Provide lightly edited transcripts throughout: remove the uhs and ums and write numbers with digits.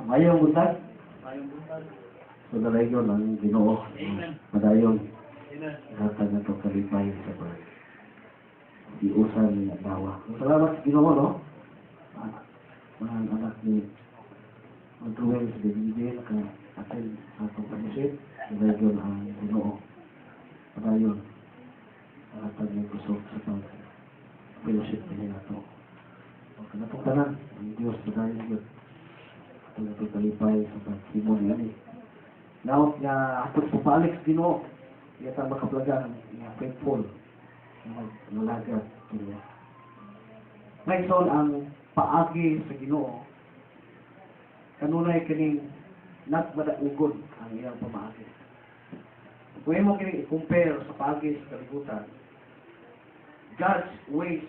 Mayong buntag. Mayong buntag. So dalayon ang Ginoo. Amen. Madayon. Amen. Hatag na ito kalipay sa pag diusan ni Dawa. Salamat sa Ginoo, no? Mga anak ni Magruel sa Bibigil ka atin sa pagpamusit. Dalayon ang Ginoo. Madayon. Hatag ni kusog sa pag-fellowship nila na ito. O kanatong tanan, ang Diyos madayon yun. Hatag na ito kalipay sa pag-simon nila ni. Naot nga atot po pa Alex Ginoo. Iyata makaplagan nga faithful. Nalagat niya. Ngayon ang paagi sa Ginoo. Kanunay kining nagmadaugod ang iyang pamaagi. Kung mo kining i-compare sa paagi sa kalibutan, God's ways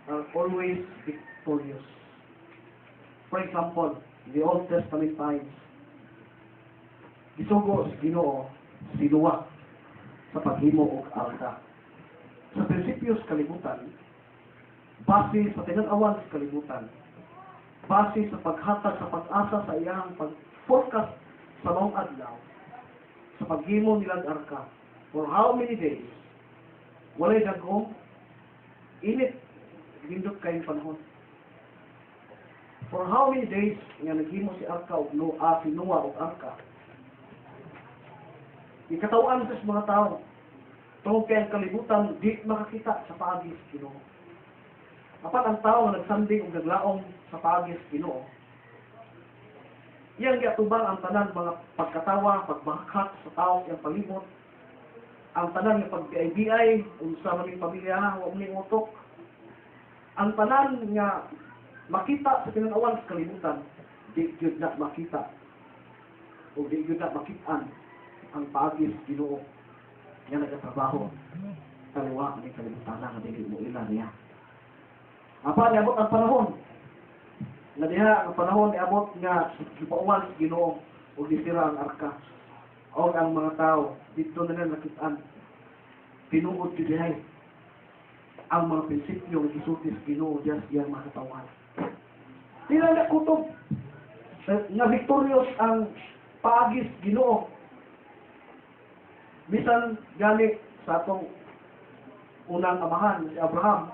are always victorious. For example, in the Old Testament times, gisugo sa Ginoo sinuwa sa paghimo og arka. Sa prinsipyo sa kalibutan, base sa tinan-awan sa kalibutan, base sa paghatag sa pag-asa sa iyang pag-forecast sa maong adlaw, sa paghimo nilang arka, for how many days, walay dagom, init, lindot kayong panahon. For how many days nga naghimo si arka o si Noah og arka, ikatawan sa mga tao, tungkol kaya ang kalibutan, di makakita sa paagi sa Ginoo. Apat ang tao na nagsanding o naglaong sa paagi sa Ginoo, iyang giatubang ang tanan mga pagkatawa, pagbakak sa tao iyang palibot, ang tanan nga pag-BI, unsa man ning pamilya, wa man ning utok, ang tanan nga makita sa tinan-awan sa kalibutan, di gyud na makita o di gyud na makitaan ang paagi sa Ginoo nga nagatrabaho kaliwa ni kalibutan nga dili mo ilan niya. Apa niabot ang panahon na diha ang panahon niabot nga gipauwan sa Ginoo o gisira ang arka o ang mga tao dito na nila nakitaan tinuod dihay ang mga prinsipyo nga gisulti sa Ginoo diya sa iyang mga katawan. Tila na kutob nga victorious ang paagi sa Ginoo. Bisan gani sa atong unang amahan, si Abraham,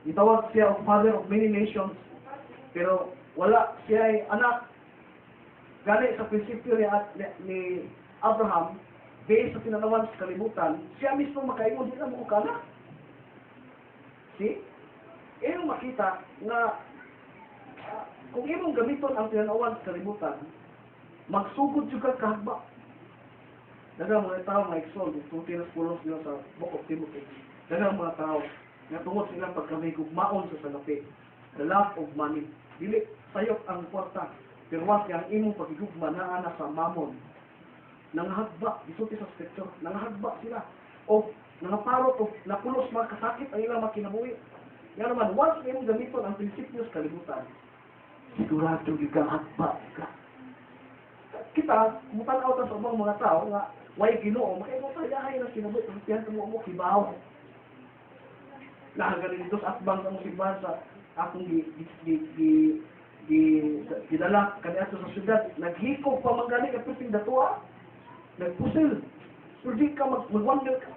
itawag siya of father of many nations, pero wala siya ay anak. Gani sa prinsipyo ni Abraham, based sa tinanawan sa kalibutan, siya mismo makaingon, di na mo kanak. See? Iyong makita na kung imong gamiton ang tinanawan sa kalibutan, magsugod juga kahagba. Dagang mga tao nga eksol, tuti na pulos nila sa Book of Timothy. Dagang mga tao, nga tungod sila pagkamay gugmaon sa salapi. The love of money. Dili, sayok ang kwarta. Pero was ang imong pagigugma na ana sa mamon. Nangahagba, isuti sa scripture, nangahagba sila. O nangaparot o napulos mga kasakit ang ilang makinabuhi. Yan naman, once imong gamiton ang prinsipyo sa kalibutan, sigurado yung hagba ka. Kita, mutanaw ta sa ubang mga tao nga way Ginoo, makaingon tayahay na sinabuhi, ang mo kibaw. Nakagaling dito sa atbang sa musibban sa akong gidala kaniadto sa syudad, naghikog pa manggali ka piting datua, nagpusil. Pero di ka mag-wonder ka.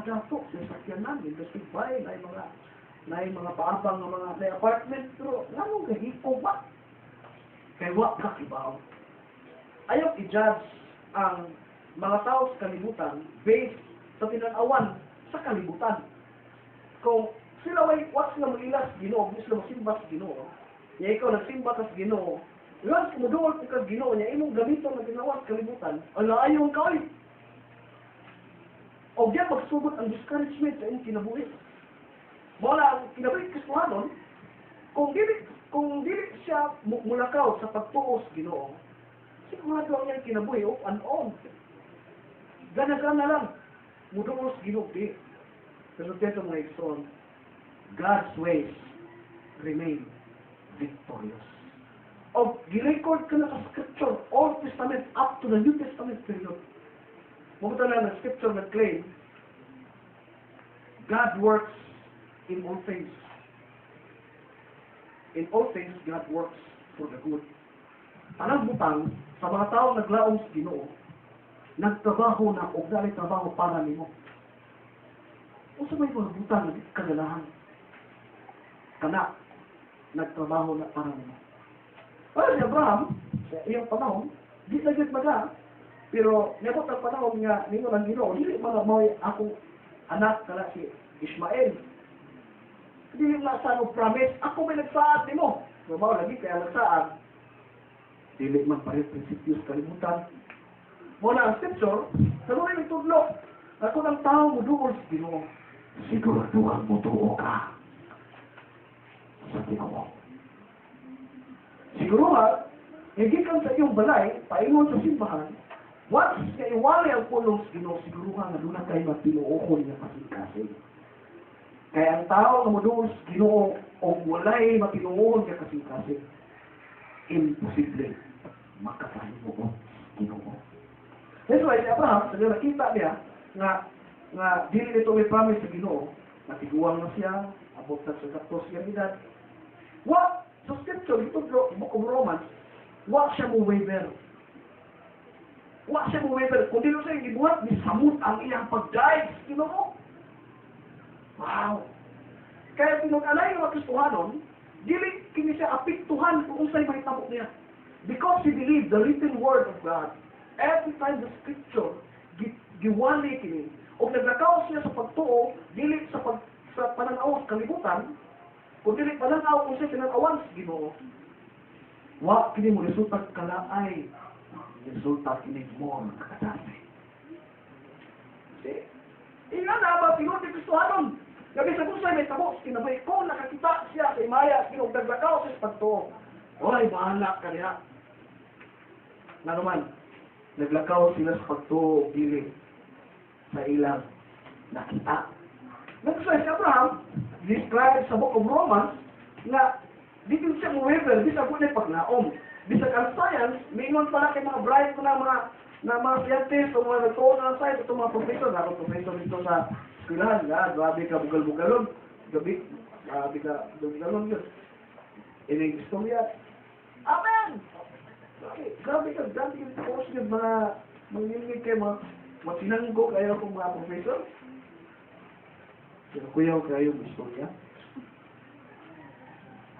Kadato, yung sakyanan, industry bay, na mga paabang ng mga apartment, pero nanong gahikog ba? Kaya wak ka kibaw. Ayaw i-judge ang mga tao sa kalibutan based sa tinanawan sa kalibutan. Kung sila way what's na mag-ilas Ginoo, gusto sila magsimba sa Ginoo, niya ikaw nagsimba ka sa Ginoo, once kumuduol ka sa Ginoo niya, imong gamiton na tinanawan sa kalibutan, ala ayaw ka oy. O diyan magsugod ang discouragement sa inyong kinabuhi. Wala ang kinabuhi kasalanan, kung dili siya mulakaw sa pagtuos Ginoo, sigurado ang iyang kinabuhi off and on. Gana-gana lang. Muduos ginugdi. Pero dito mga ikson, God's ways remain victorious. O girecord ka na sa scripture, Old Testament up to the New Testament period. Mabuta na ng scripture na claim, God works in all things. In all things, God works for the good tanang butang sa mga taong naglaom sa Ginoo, nagtrabaho na o dali trabaho para nimo. O sa may mga butang na kaganahan, kana, nagtrabaho na para nimo. Para si Abraham, sa iyong panahon, di nagit maga, pero nabot ang panahon nga, nimo ng Ginoo, hindi mga maway akong anak kana si Ismael. Hindi yung nasa promise, ako may nagsaad nimo. Mabaw lagi kaya nagsaad. Dili man pareho prinsipyo sa kalimutan. Muna ang scripture, sa mga nagtudlo, ako ng tao mo doon sa Ginoo. Siguraduhan mo tuo ka sa Ginoo. Siguruhan, higikan sa iyong balay, paingon sa simbahan, once nga iwali ang pulong sa Ginoo, siguruhan na doon kayo magpinuokon niya kasing-kasing. Kaya ang tao na mo doon sa Ginoo, o walay mapinuokon niya kasing-kasing, imposible makapanimuot Ginoo. That's why si Abraham, sa nakita niya nga dili nito may promise sa Ginoo, natiguang na siya, abot na sa 14 years edad. What? Sa scripture, ito Book of Romans, wa siya mo waver. Wa siya mo waver. Kung dito siya ibuhat, ni samot ang iyang pag-dive sa Ginoo. Wow! Kaya pinag-alay ng mga Kristohanon, dili kini siya apiktuhan kung unsay mahitabo niya. Because he believed the written word of God. Every time the scripture giwali kini, o naglakaw siya sa pagtuo, dili sa pananaw sa kalibutan, kung dili pananaw kung siya pinanawan sa Ginoo, wa kini mo resulta kalaay, resulta kini mo nakadami. See? Iyan na ba pinunod ni Kristohanon? Gabi sa kusay may tabo, kinabay ko, nakakita siya sa imaya, naglakaw siya sa pagtuo. Oy, bahala ka niya. Na naman, naglakaw sila sa pagtuo, dili sa ilang nakita. Nagsasabi si Abraham, described sa Book of Romans, na dito siya mo-waver, di sa bunay paglaom. Bisag ang science, mingon pala kay mga bright ko na mga scientist o mga nagtuon na science, itong mga professor, na akong professor dito sa eskwelahan, grabe ka bugal-bugalon, grabe ka bugal-bugalon yun. Ining istorya. Amen! Grabe ka course yun, mga manginig kayo, mga sinanggo kayo kung mga professor. Kuyaw kayo ng istorya.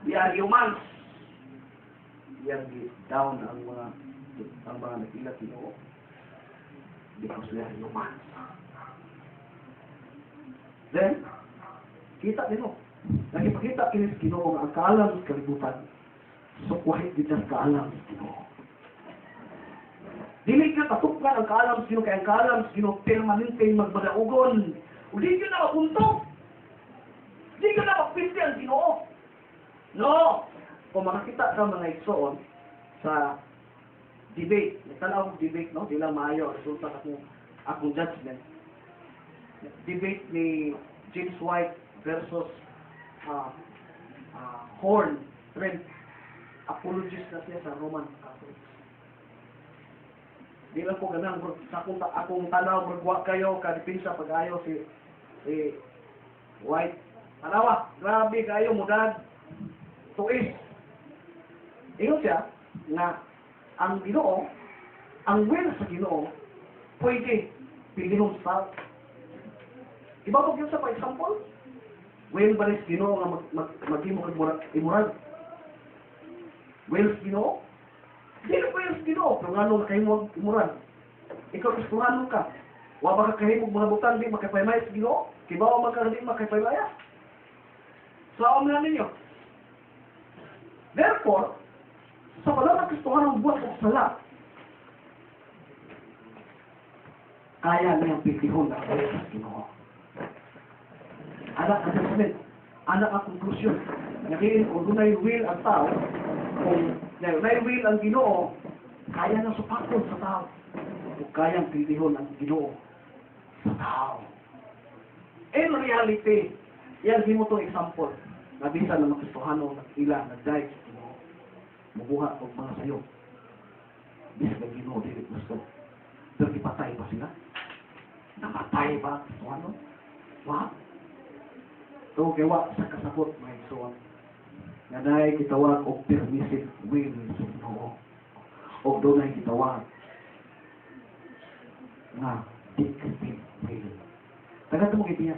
Biyang humans. Biyang down ang mga nagilat Ginoo. Because they are humans. Then, kita nino. Nagipakita kinis Ginoo ang kaalam sa kalibutan. So, wahit din sa kaalam sa Ginoo. Dili ka katuklan ang kaalam sa Ginoo, kaya ang kaalam sa Ginoo permanente magbadaugon. O di ka na mapunto. Di ka na magpindi ang Ginoo. No! Kung makakita ka mga igsoon sa debate, nagtanaw akong debate, no? Di lang maayo, resulta akong judgment. Debate ni James White versus Horn, Trent. Apologist na siya sa Roman Catholics. Di lang po ganang, sa akong tanaw, magwa kayo, kadipinsa pag-ayo si White. Tanawa, grabe kayo, mudad, tuis. Ingon siya, na ang Ginoo, ang will sa Ginoo, pwede pilihon sa iba po yun sa pa-example, will ba rin sa Ginoo nga mag-imog immoral? Will sa Ginoo? Hindi na will sa Ginoo, pero nga nung nakahimog immoral. Ikaw Kristohanon ka. Wa ba ka kahimog mga butang di makapaymay sa Ginoo? Kibawa magkakadi makapaymaya? So, alam na ninyo. Therefore, sa pala ng Kristohanon buhat sa sala, kaya na yung pitihon na will sa Ginoo. Anak assessment, anak ang konklusyon. Ngayon, kung dunay will ang tao, kung dunay will ang Ginoo, kaya na supakon sa tao. Kung kayang pitihon ang Ginoo sa tao. In reality, yan mo itong example. Nabisa ng mga Kristohanon, ila, nag-dive sa Ginoo. Mabuhat o mga sayo. Bisa ng Ginoo, dili gusto. Pero ipatay ba sila? Namatay ba ang Kristohanon? What? So, gawa sa kasabot, mga igsoon. Nga dahil kitawag o permissive will sa Ginoo. o doon ay gitawag nga decretive will. Tagat mo kitiya,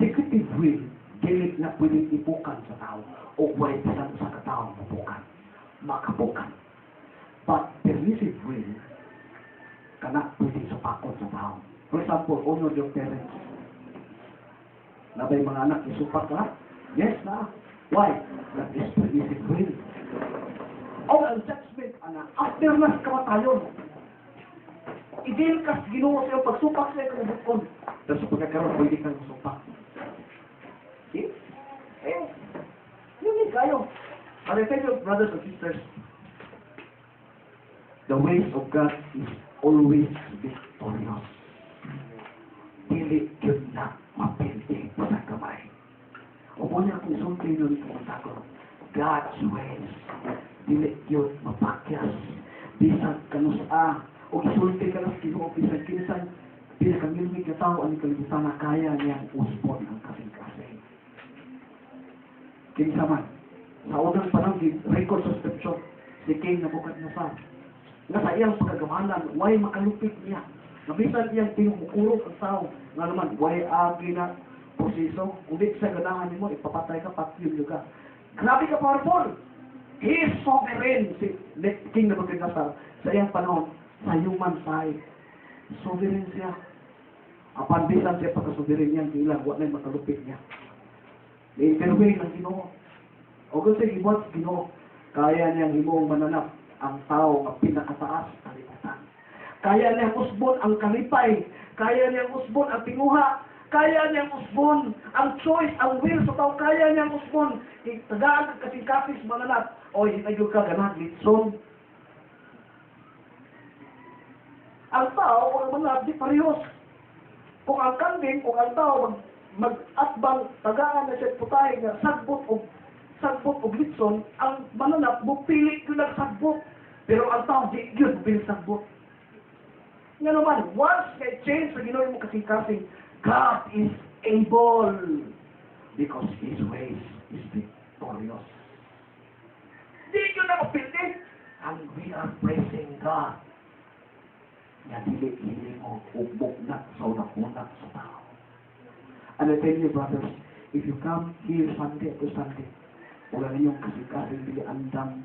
decretive will, dili na pwedeng ipukan sa tao o way bisan sa katao mapukan, makapukan. But permissive will, kana pwede supakot sa tao. For example, honor your parents. Nabay mga anak, isupak ka? Yes na. Why? That is permissive will. O ang judgment, anak, after na sa kamatayon, i-deal ka sa Ginoo sa iyong pagsupak sa iyong kabukon. Pero sa pagkakaroon, pwede kang supak. See? Yun din kayo. But I tell you, brothers and sisters, the ways of God is always victorious. Dili yun na mapindi sa kamay. O mo niya kung sulti nun kung tago, God's ways, dili yun mapakyas. Bisag kanusa, o isulti ka na sa Ginoo, bisag kinsan, pinakangilmig na tao ang kalibutan na kaya niyang usbon ang kasing-kasing. Kinsa man, sa unang panahon, record sa scripture, si King Nebuchadnezzar, nga sa iyang pagkagamanan, way makalupit niya. Nabisan iyang tinukurong ang tao. Nga naman, way agi na proseso. Kung di sa ganahan mo, ipapatay ka, patyun ka. Grabe ka powerful! He is sovereign, si King Nebuchadnezzar, sa iyang panahon, sa human side. Sovereign siya. Apan bisan siya pagka-sovereign niya, ilang, wala na makalupit niya. I-interway ng Ginoo. O kung siya ibot, Ginoo, kaya niyang himong mananap ang tao ang pinakataas sa kalibutan. Kaya niyang usbon ang kalipay. Kaya niyang usbon ang tinguha. Kaya niyang usbon ang choice, ang will sa tao. Kaya niyang usbon. Tagaan ka kasing kapis mananap. O hinagyo ka ganag litson. Ang tao, ang mananap, di parehos. Kung ang kambing, kung ang tao mag-atbang, tagaan na siya putay na sagbot o litson, ang mananap, bupili ko ng sagbot. Pero ang tao, di yun, bupili sagbot. Nga naman, once may change sa Ginoo mo kasing-kasing, God is able because His ways is victorious. Di yun na mapili. And we are praising God. Nga dili mo ubok na sa unang-unang sa tao. And I tell you, brothers, if you come here Sunday to Sunday, wala ninyong kasing-kasing dili andam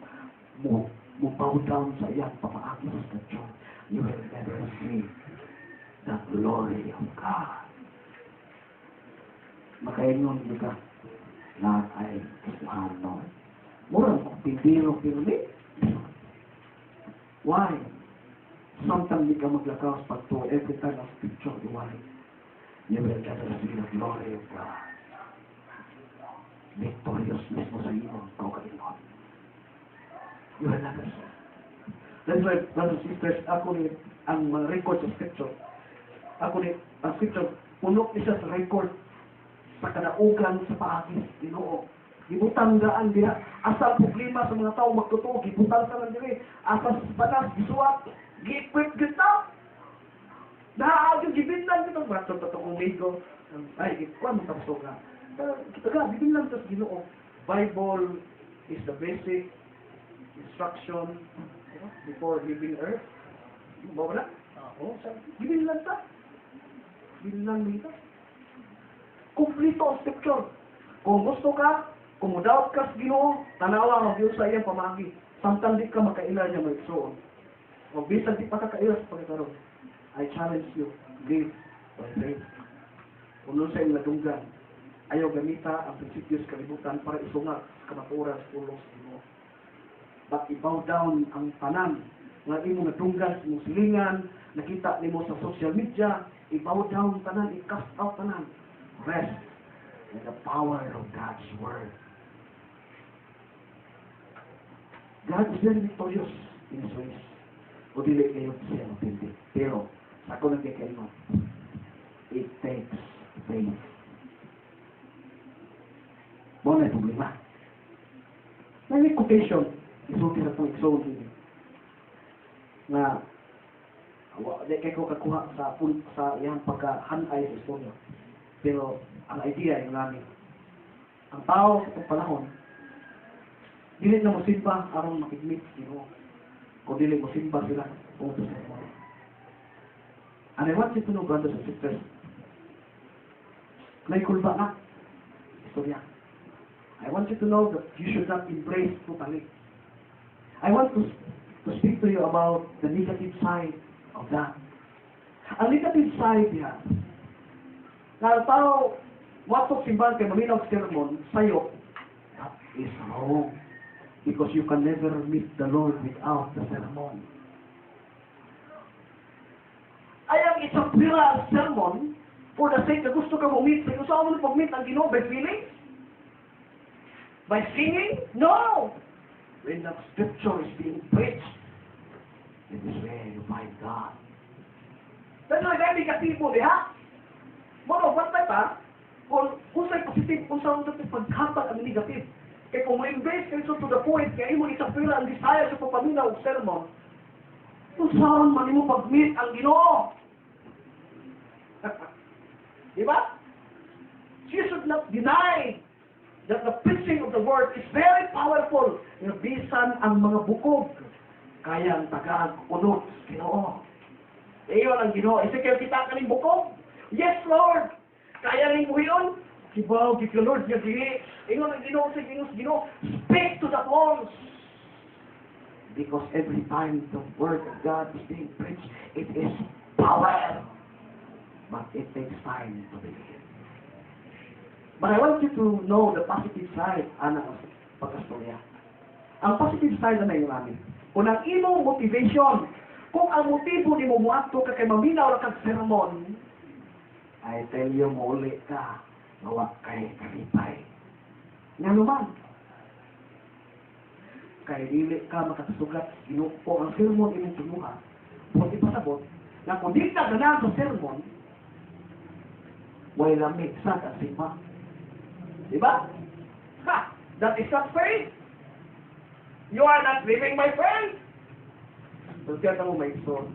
mo bow down sa iyang pamaagi sa scripture, you will never see the glory of God. Makaingon nyo ka, lahat ay Kristiyano. Murang pipiro pirmi. Why? Sometimes di ka maglakaw sa pagto every time of scripture, why? You will never see the glory of God. Victorious mismo sa iyong kaukalingon. You will never see. That's why, brothers and sisters, ako ni, ang record sa scripture, ako ni, ang scripture, puno isa sa record sa kadaugan sa paagis, Ginoo. Gibutanggaan diha, asa problema sa mga tao magtotoo, gibutang sa lang diri, asa sa banas, gisuwat, gi-equip kita. Naagyo, gibinlan kita, bato kong ligo, ay, ikuan mo tapos ka. Kita ka, gibinlan sa Ginoo. Bible is the basic instruction before leaving earth. Bawa na? Oo, gibinlan ta. Gibinlan dito. Kumplito ang scripture. Kung gusto ka, kung doubt ka sa Ginoo, tanawa ang Diyos sa iyang pamagi. Samtang di ka makaila niya may soon. O bisan di pa kakaila sa pagkakaroon, I challenge you, live by faith. Kung sa iyong nadunggan, ayaw gamita ang prinsipyo sa kalibutan para isungat sa kamaturan sa pulong sa Ginoo. But i-bow down ang tanan nga imo nadunggan sa imong silingan, nakita nimo sa social media, i-bow down tanan, i-cast out tanan. Rest in the power of God's Word. God is very victorious in His ways. O dili kayo siya mapindi. Pero, sa ako nagkakaingon, it takes faith. Mo na problema. May quotation, isulti na itong exalt din. Na, di kayo kakuha sa iyang pagkahanay sa istorya. Pero, ang idea yung namin. Ang tao sa itong panahon, dilit na musimba aron makigmit, Ginoo. kung dili mo simba sila kung sa sermon. And I want you to know, brothers and sisters, may kulba na. Istorya. I want you to know that you should not embrace totally. I want to speak to you about the negative side of that. Ang negative side yan, na tao, watok simbahan kay maminaw sermon, sa'yo, that is wrong. Because you can never meet the Lord without the sermon. Ayang isang pira sermon, for the sake na gusto ka mo-meet, kung saan mo pag-meet ang Ginoo by feeling? By singing? No! When the scripture is being preached, it is where you find God. That's why very negatibo, di ha? Mo, what type ha? Kung sa'y positive, kung saan mo paghatag ang negative. Kaya kung ma-embrace kayo to the point, kaya mo isapira ang desire sa papaminaw o sermon, kung saan man mo pag-meet ang Ginoo. Di ba? You should not deny that the preaching of the word is very powerful. Bisan ang mga bukog, kaya ang tagag unod sa Ginoo. Iyon ang Ginoo. Ezekiel, kita ka rin bukog? Yes, Lord. Kaya rin mo yun? Kibaw, kika Lord, nga dili. Iyon ang Ginoo sa Ginoo. Speak to the walls. Because every time the word of God is being preached, it is power. But it takes time to believe. But I want you to know the positive side ng pagkastorya. Ang positive side na ngayon namin. Kung ang imong motivation, kung ang motibo ni mo muadto ka kay maminaw ra kag sermon, I tell you, muli ka, mawa kay kalipay. Nga naman, kay dili ka makasugat, ginupo ang sermon imong tunuha, kung ipasabot, na kung di ka ganahan sa sermon, way lamig sa kasimba. Diba? Ha! That is not faith. You are not living, my friend. So, kaya mo may son.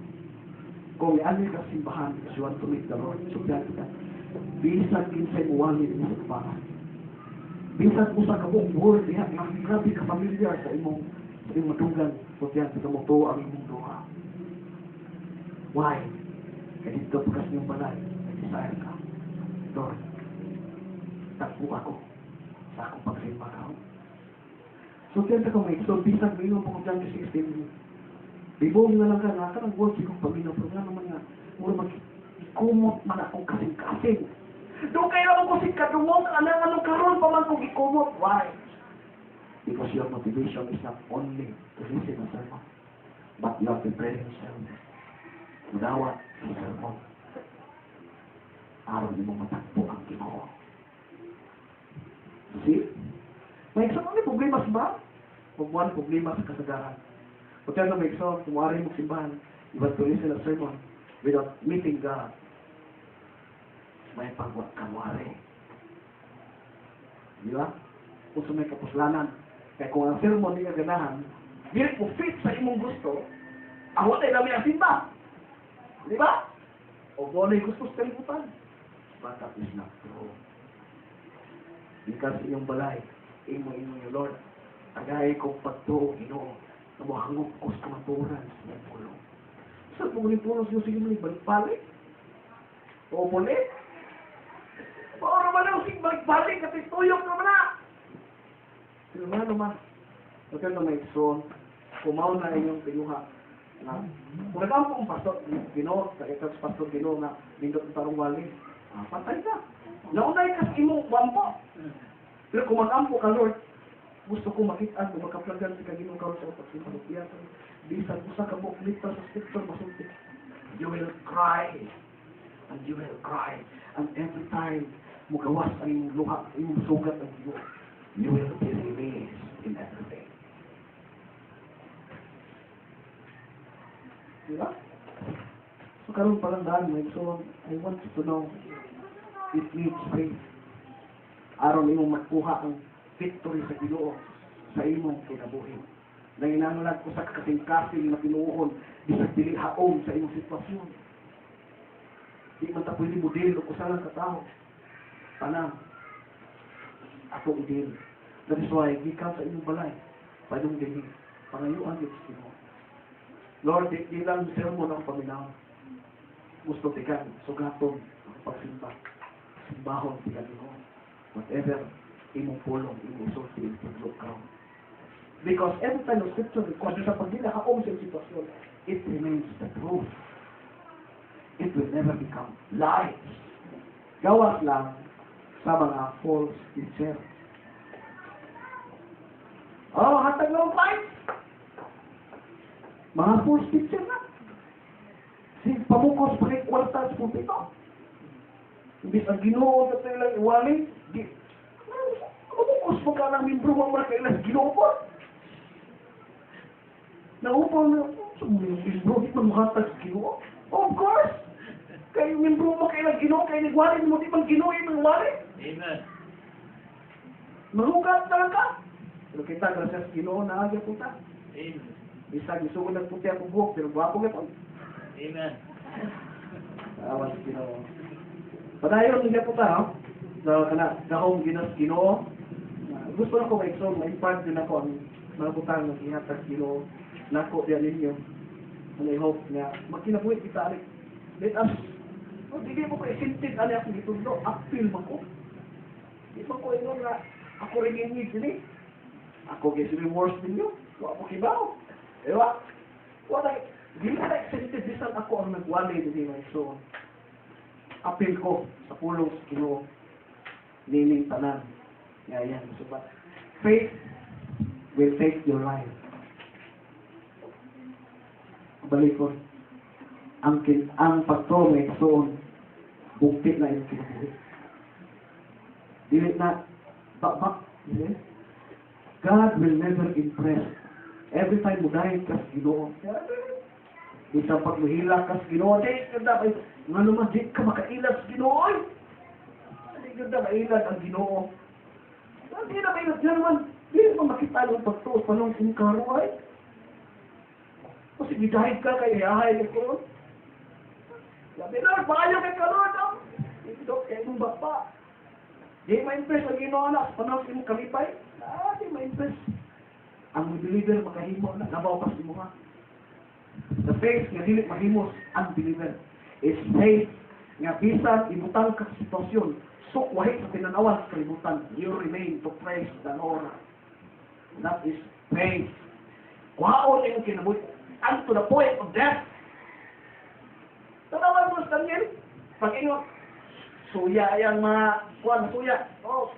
Kung ano ka simbahan, because you want to meet the Lord, so kaya ka, bisan kinsay uwalin mo sa bahay. Bisan mo sa kabong word, grabe ka familiar sa imong matugan, so kaya ka mo to ang imong duha. Why? Kaya dito pagkas niyong balay, desire ka. Lord, takbo ako sa akong pagsimba ka. So kaya ka may so bisan mo yung pagkulang yung 16, bibong na lang ka, ng words kong pamilya, programa naman nga, mula mag-ikumot man akong kasing-kasing. Doon kayo akong kasing-kadungog, anong karoon pa man kong ikumot. Why? Because your motivation is not only to listen to sermon, but you are preparing yourself. Madawat sa sermon. Araw niyo mo matakbo ang Ginoo. See? May isang ano problema sa ba? Pagbuwan problema sa kasagaran. Kaya na may isang kumari mo simbahan, you want to listen to sermon without meeting God. May pagbuwan kamari. Di ba? Kung sa may kapuslanan. Kaya kung ang sermon di ka ganahan, di po fit sa imong gusto, ako tayo namin ang simba. Di ba? O boleh gusto sa kalibutan. But that is not true. Because iyong balay, imo yung Lord, agay kong pagtuo, Ginoo, na mahangok ko sa kamaturan sa iyong pulong. Saan mo ulit pulong siyo sige mo balik-balik? O ulit? Paano naman ang sige balik-balik kasi tuyok naman na? Sino nga naman? Pagka na may son, kumaw na inyong pinuha na kung nag-ampo kong pastor, Ginoo, sa pastor Ginoo na lindot ng tarong wali, patay ka. Naunay ka sa imong wampo. Pero kung mag-ampo ka, Lord, gusto ko makita kung magkaplagan sa kaginong karon sa pagsimba ng piyasan. Bisan ko sa kabuklit sa scripture masulti. You will cry. And you will cry. And every time mugawas ang imong luha, imong sugat ang Ginoo, you will be released in everything. Diba? So karon palang daan mo, so I want you to know it needs faith. Aron imong makuha ang victory sa Ginoo sa imong kinabuhi. Nanginahanglan ko sa kasing-kasing na pinuon bisag dili haom sa imong sitwasyon. Di man ta pwede model o kusalang katao. Tanang ato idil. That is why gikan sa imong balay padung dinhi pangayuan gyud sa Ginoo. Lord, di lang sermon ang paminaw. Gusto tikan, sugaton, ang pagsimba. Simbahon tikan mo. Whatever, imong pulong, imong sulti, imong lukaw. Because every time the scripture records sa pagdila ka sa sitwasyon, it remains the truth. It will never become lies. Gawas lang sa mga false teacher. Oh, hatag lang fight. Mga false teacher na. Si pamukos pa rin kwarta sa pulpito. Imbis ang Ginoo na tayo lang iwali, pamukos mo ka ng membro mo mga kailan Ginoo po. Naupaw na, so membro, di man mahatag sa Ginoo? Of course! Kaya membro mo kailan Ginoo, kaya nagwali mo, di man Ginoo yung nagwali. Amen. Mahugat na ka. Pero kita, gracias Ginoo na agad po ta. Amen. Bisa gusto ko nagputi ako buhok, pero guwapo nga po. Amen. Awan si Ginoo. Padayon nga po ta, no? So, kahong Ginoo. Gusto na ko ma-exo, ma-impart din ako ang mga butang ng ihatag Ginoo. Nako diyan ninyo. And I hope nga magkinabuhi kita alik. Let us hindi mo ko isintin ali ako dito no, appeal man ko. Di man ko ingon nga ako rin ingid din. Ako kasi remorse ninyo. Wa mo kibaw. Ewa. Wala di mo na isintin bisan ako ang nagwali din mga so. Appeal ko sa pulong sa Ginoo. Nining tanan. Yan. So, faith will take your life. Balikon ang pagtuo may kasuon bukti na yung kinabuhi dili na bakbak God will never impress every time mo dahil kas Ginoo isang pagmuhila kas Ginoo di dapat nga naman di ka makailag sa Ginoo di ka makailag ang Ginoo di na kayo naman di naman makita yung pagtuo panong singkaruay. Kasi gidahid ka kay yahay ni ko. Sabi na, bayo kay kalod ang. Ito kay mong bapa. Di ma-impress ang Ginoo na. Panahon si mong kalipay. Di ma-impress. Ang believer makahimo na. Nabaw pa si mo ha. The faith nga dili mahimos ang believer. Is faith nga bisan ibutang ka sa sitwasyon. Sukwahi sa tinanawan sa kalibutan. You remain to praise the Lord. That is faith. Kuhaon yung kinabuhi. And to the point of death. Tanawan mo sa Daniel. Pag-ingot, suya yung mga kuwan, suya. Oh.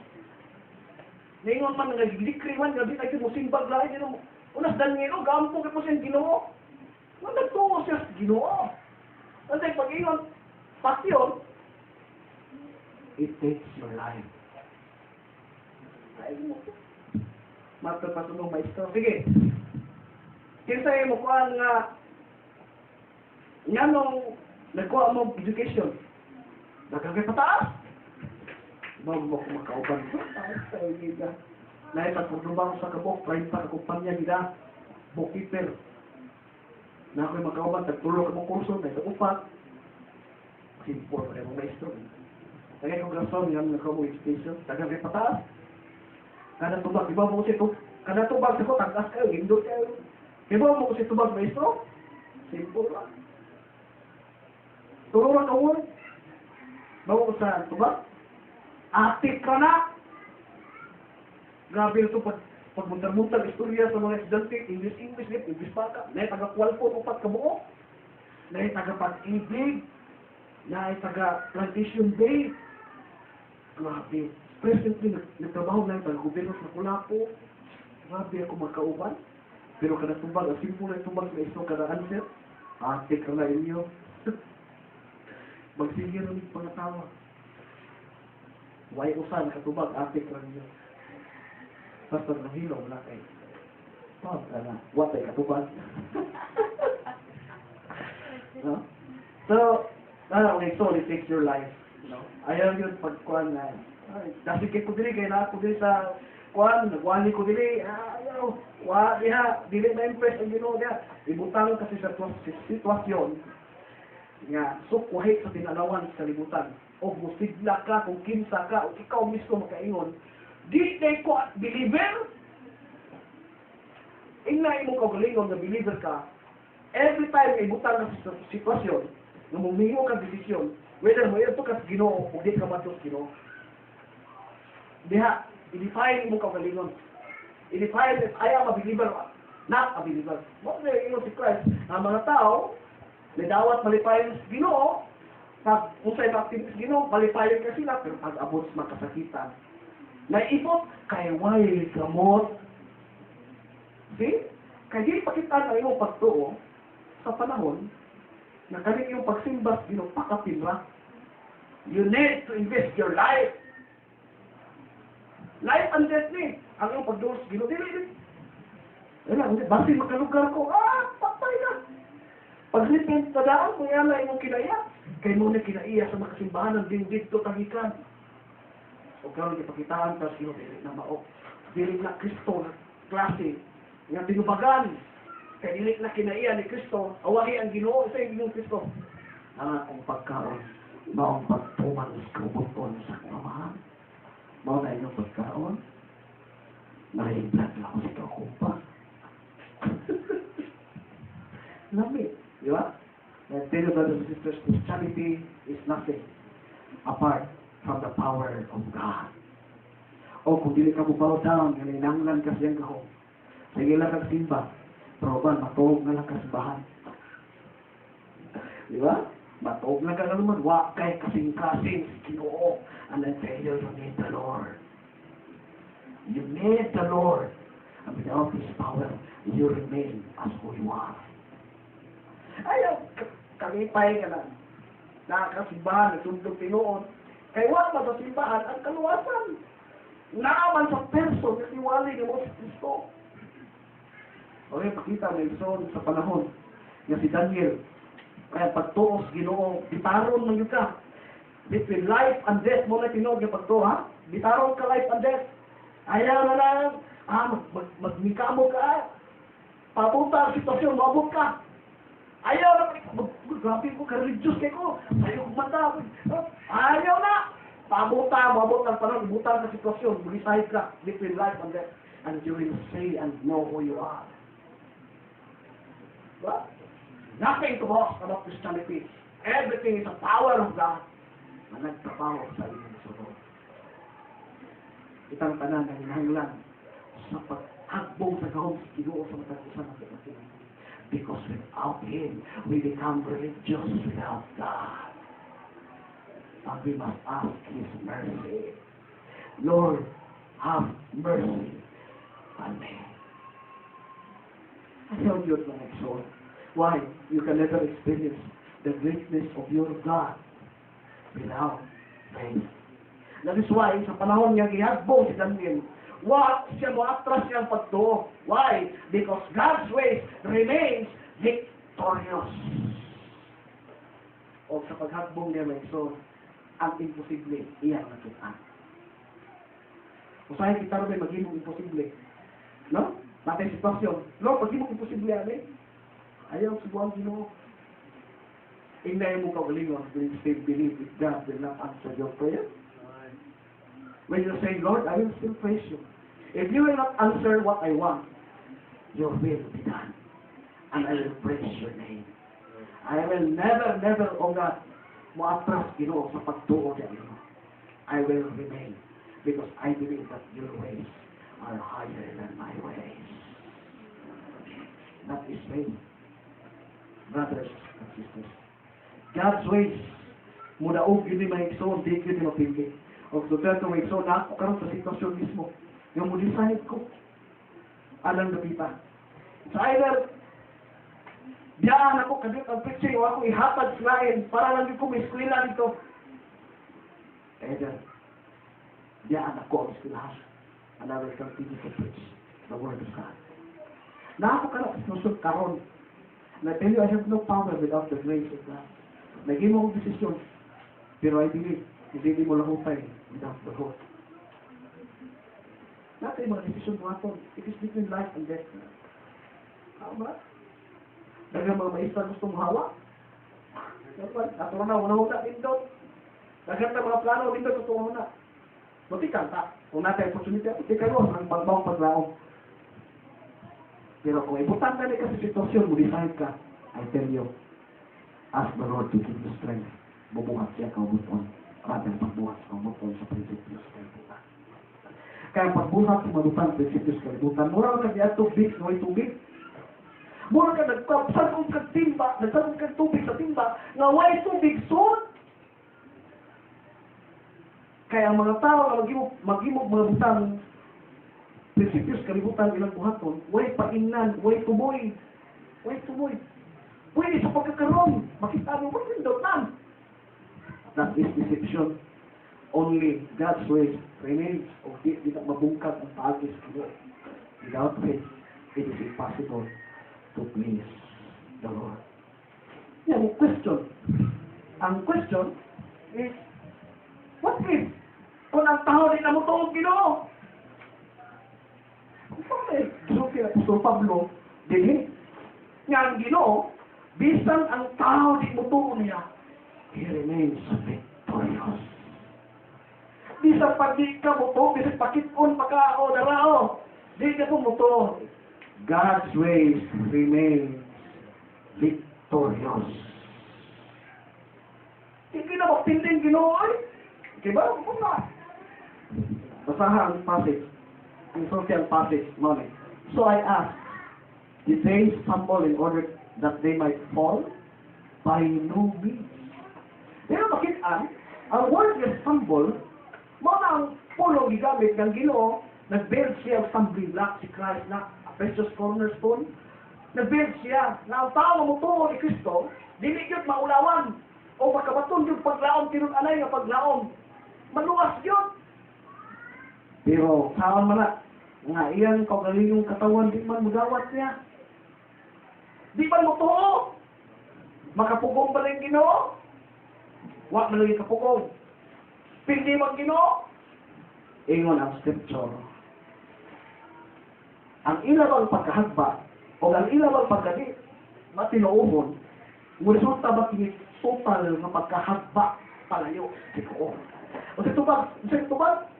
Ningon man nga gidikri man, gabi tayo mo simbag lahi. Unas Daniel, gampo ka po siyang Ginoo. Nung nagtungo siya sa Ginoo. Kasi pag-ingot, pati yun, it takes your life. Ay mo. Matapasunog maestro. Sige. Kinsa mo kuan nga nganong nagkuha mo education. Nagkagay pataas. Bago mo kumakauban ko. Ay, gida. Naay pagpudubang sa kabok, prime pa kumpanya gida. Bookkeeper. Na ako'y makauban, tagtulog ka mong kurso, na sa upat. Simple pa rin mong maestro. Tagay kong rason nga nagkuha mo education. Nagkagay pataas. Kada tubag, di ba mo kasi ito? Kada tubag, ko tagas kayo, hindot kayo. Kaya mo kasi tubag maestro? Simple lang. Tururan ka mo. Bago ko sa tubag? Atik ka na! Grabe ito pag muntar-muntar istorya sa mga estudyante, English pa ka. Nahay taga-kwalpo upat ka buo. Nahay taga-pag-ibig. Nahay taga-plantation day. Grabe. Presently, nagtrabaho na yung taga-gobyerno sa Kulapo. Grabe ako magkauban. Pero kada tubag, ang simple na tubag na isang kada answer, atik ka na inyo. Magsigir ng pangatawa. Way usan, katubag, atik ka ninyo. Basta nahilo, wala kayo. Pag ka na, watay katubag. No? So, okay, so it takes your life. No? Ayaw yun pagkuhan na, kasi ko dili, kaya na ako dili sa kuhan, nagwali ko dili, ayaw, diha, dili na-impress ang Ginoo diha. Ibutang kasi sa sitwasyon nga sukwahi sa tinanawan sa libutan. O musigla ka, kung kinsa ka, o ikaw mismo makaingon, di ko at believer. Ingay mo kagalingon na believer ka, every time may butang ka sa sitwasyon, na mumingo ka desisyon, whether mo ito ka sa Ginoo o di ka matos Ginoo. Diha, i-define mo kaugalingon. I-define that I am a believer, not a believer. What na yung si Christ? Ang mga tao, may dawat malipayon sa Ginoo, pag usay sa activities Ginoo, malipayon ka sila, pero pag abot sa makasakitan, naipot, kay way gamot. See? Kaya di pakita na iyong pagtuo sa panahon na kani iyong pagsimba sa Ginoo pakapinra. You need to invest your life. Life and death ni. Ang iyong pagduos sa Ginoo. Dili. Basi makalugar ko, patay na. Pag-repent na daan, kung yan na iyong kinaya. Kaya mo na kinaiya sa makasimbahan ng dito tagikan. O karon ipakitaan ta sino dili na mao. Dili na Kristo klase nga tinubagan. Kaya dili na kinaiya ni Kristo, awahi ang Ginoo sa Ginoo Kristo. Ang akong pagkaon, maong pagtuman sa kubuton sa kamahan. Mao na inyong pagkaon. Nahiblat lang ako sa kakumpa. Lamit, di ba? And tell you, brothers and sisters, Christianity is nothing apart from the power of God. O kung dili ka bubaw down, galinanglan ka siyang kahong. Sige lang kang simba, proban, matuog na lang kasimbahan. Di ba? Matuog na ka naman, wakay kasing-kasing, Ginoo. And I tell you, you need the Lord. You need the Lord. And without His power, you remain as who you are. Ayaw, kalipay ka lang. Nakakasimbahan, nagtundog tinuon. Kaya wala sa simbahan ang kaluwasan. Naaman sa person na siwali ni Moses Kristo. Okay, pakita may son sa panahon na si Daniel. Kaya pagtuos, Ginoo, bitaron mo yun ka. Between life and death mo na tinuod yung pagtuo, ha? Bitaron ka life and death. Ayaw na lang, magmika mo ka. Papunta ang sitwasyon, mabot ka. Ayaw na, grabe ko, ka-religious kayo ko. Ayaw kumanta. Ayaw na. Pabuta, mabot ang panahon, butang sa sitwasyon, mag-decide ka between life and death. And you will say and know who you are. What? Nothing to boast about Christianity. Everything is a power of God na nagtrabaho sa inyong sunod. Itang tanan na hinahanglan sa paghagbong sa gahong sa Ginoo sa matagusan ng Pilipinas. Because without Him, we become religious without God. And we must ask His mercy. Lord, have mercy on me. I tell you, my soul, why you can never experience the greatness of your God without faith. That is why, sa panahon niya gihagbong si Daniel, siya mo atras siyang pagtuo. Why? Because God's ways remains victorious. O sa paghagbong niya, may son, ang imposible, iyang natutan. Usahay kita rin maghimong imposible. No? Natay sitwasyon. No, paghimong imposible yan ayaw subuhan Ginoo. Ingnayin mo kaugalingon, will you still believe that God will not answer your prayer? When you say, Lord, I will still praise you. If you will not answer what I want, your will be done. And I will praise your name. I will never, oh God, mo-atras Ginoo sa pagtuo niya Ginoo. I will remain because I believe that your ways are higher than my ways. That is faith. Brothers and sisters. God's ways, mudaog yun ni mahigsoon, di yun ni mapili. O sudato mahigsoon, na ako karoon sa sitwasyon mismo. Yung muli-sahid ko. Alang napita. It's either, biyaan ako, kadit ang preaching, o ako ihatag sinain, para lang ko may eskwela dito. Either, biyaan ako ang eskwelahan. And I will continue to preach the word of God. Na ako karoon sa sitwasyon karoon. And I tell you, I have no power without the grace of God. Naging mo akong desisyon. Pero I believe, hindi mo lahutay without the hope. Natin yung mga desisyon mo ato. It is between life and death. Tama? Dagang mga maestra gusto mong hawa. Ato na, una-una pindot. Dagang na mga plano, pindot gusto mong una. Matikan ta. Kung natin opportunity, matikan mo ang pagbawang paglaong. Pero kung ibutan ka na ka sa sitwasyon, mo decide ka, I tell you, ask the Lord to give you strength. Bubuhat siya kaubuton. Rather pagbuhat sa kaubuton sa prinsipyo sa kalibutan. Kaya pagbuhat sa mabutan prinsipyo sa kalibutan, mura ka niya tubig, no tubig. Mura ka nagpapasagod ka timba, nagsagod ka tubig sa timba, nga way tubig soon. Kaya ang mga tao na magimog mga butang prinsipyo sa kalibutan ilang buhaton, way paingnan, way tuboy. Way tuboy. Pwede sa pagkakaroon, makita mo, what's in the plan? That is deception. Only God's ways remains o di na mabungkag ang paagis ko. Without faith, it is impossible to please the Lord. Yan, question. Ang question is, what if? Kung ang tao din na mo ito ang Ginoo? So Pablo, dili. Nga ang Ginoo, bisan ang tao di mo ito niya, he remains victorious. Bisan pag di ka mo ito, bisan pakitun pa ka o darao, di ka po mo ito. God's ways remain victorious. Hindi na magtinding Ginoo ay. Diba? Kumuna. Basahan ang passage. Ang social passage. Money. So I asked, did they stumble in order that they might fall? By no means. Pero makita, ang word na stumble, mga ang pulong gigamit ng Ginoo, nag-build siya ang stumbling block si Christ na a precious cornerstone. Nag-build siya na ang tao mo tungo ni Kristo, dili yun maulawan o makabaton yung paglaom, tinun-anay nga paglaom. Maluwas yun. Pero saan man na, nga iyan kaugalingong katawan, di man mudawat niya. Di man mo tuo. Makapugong ba rin Ginoo? Wa man lagi kapugong. Pindi man Ginoo. Ingon ang scripture. Ang ilawang pagkahagba o ang ilawang pagkadi matinuuhon, resulta ba kini total na pagkahagba palayo si Kuo. O sa tubag,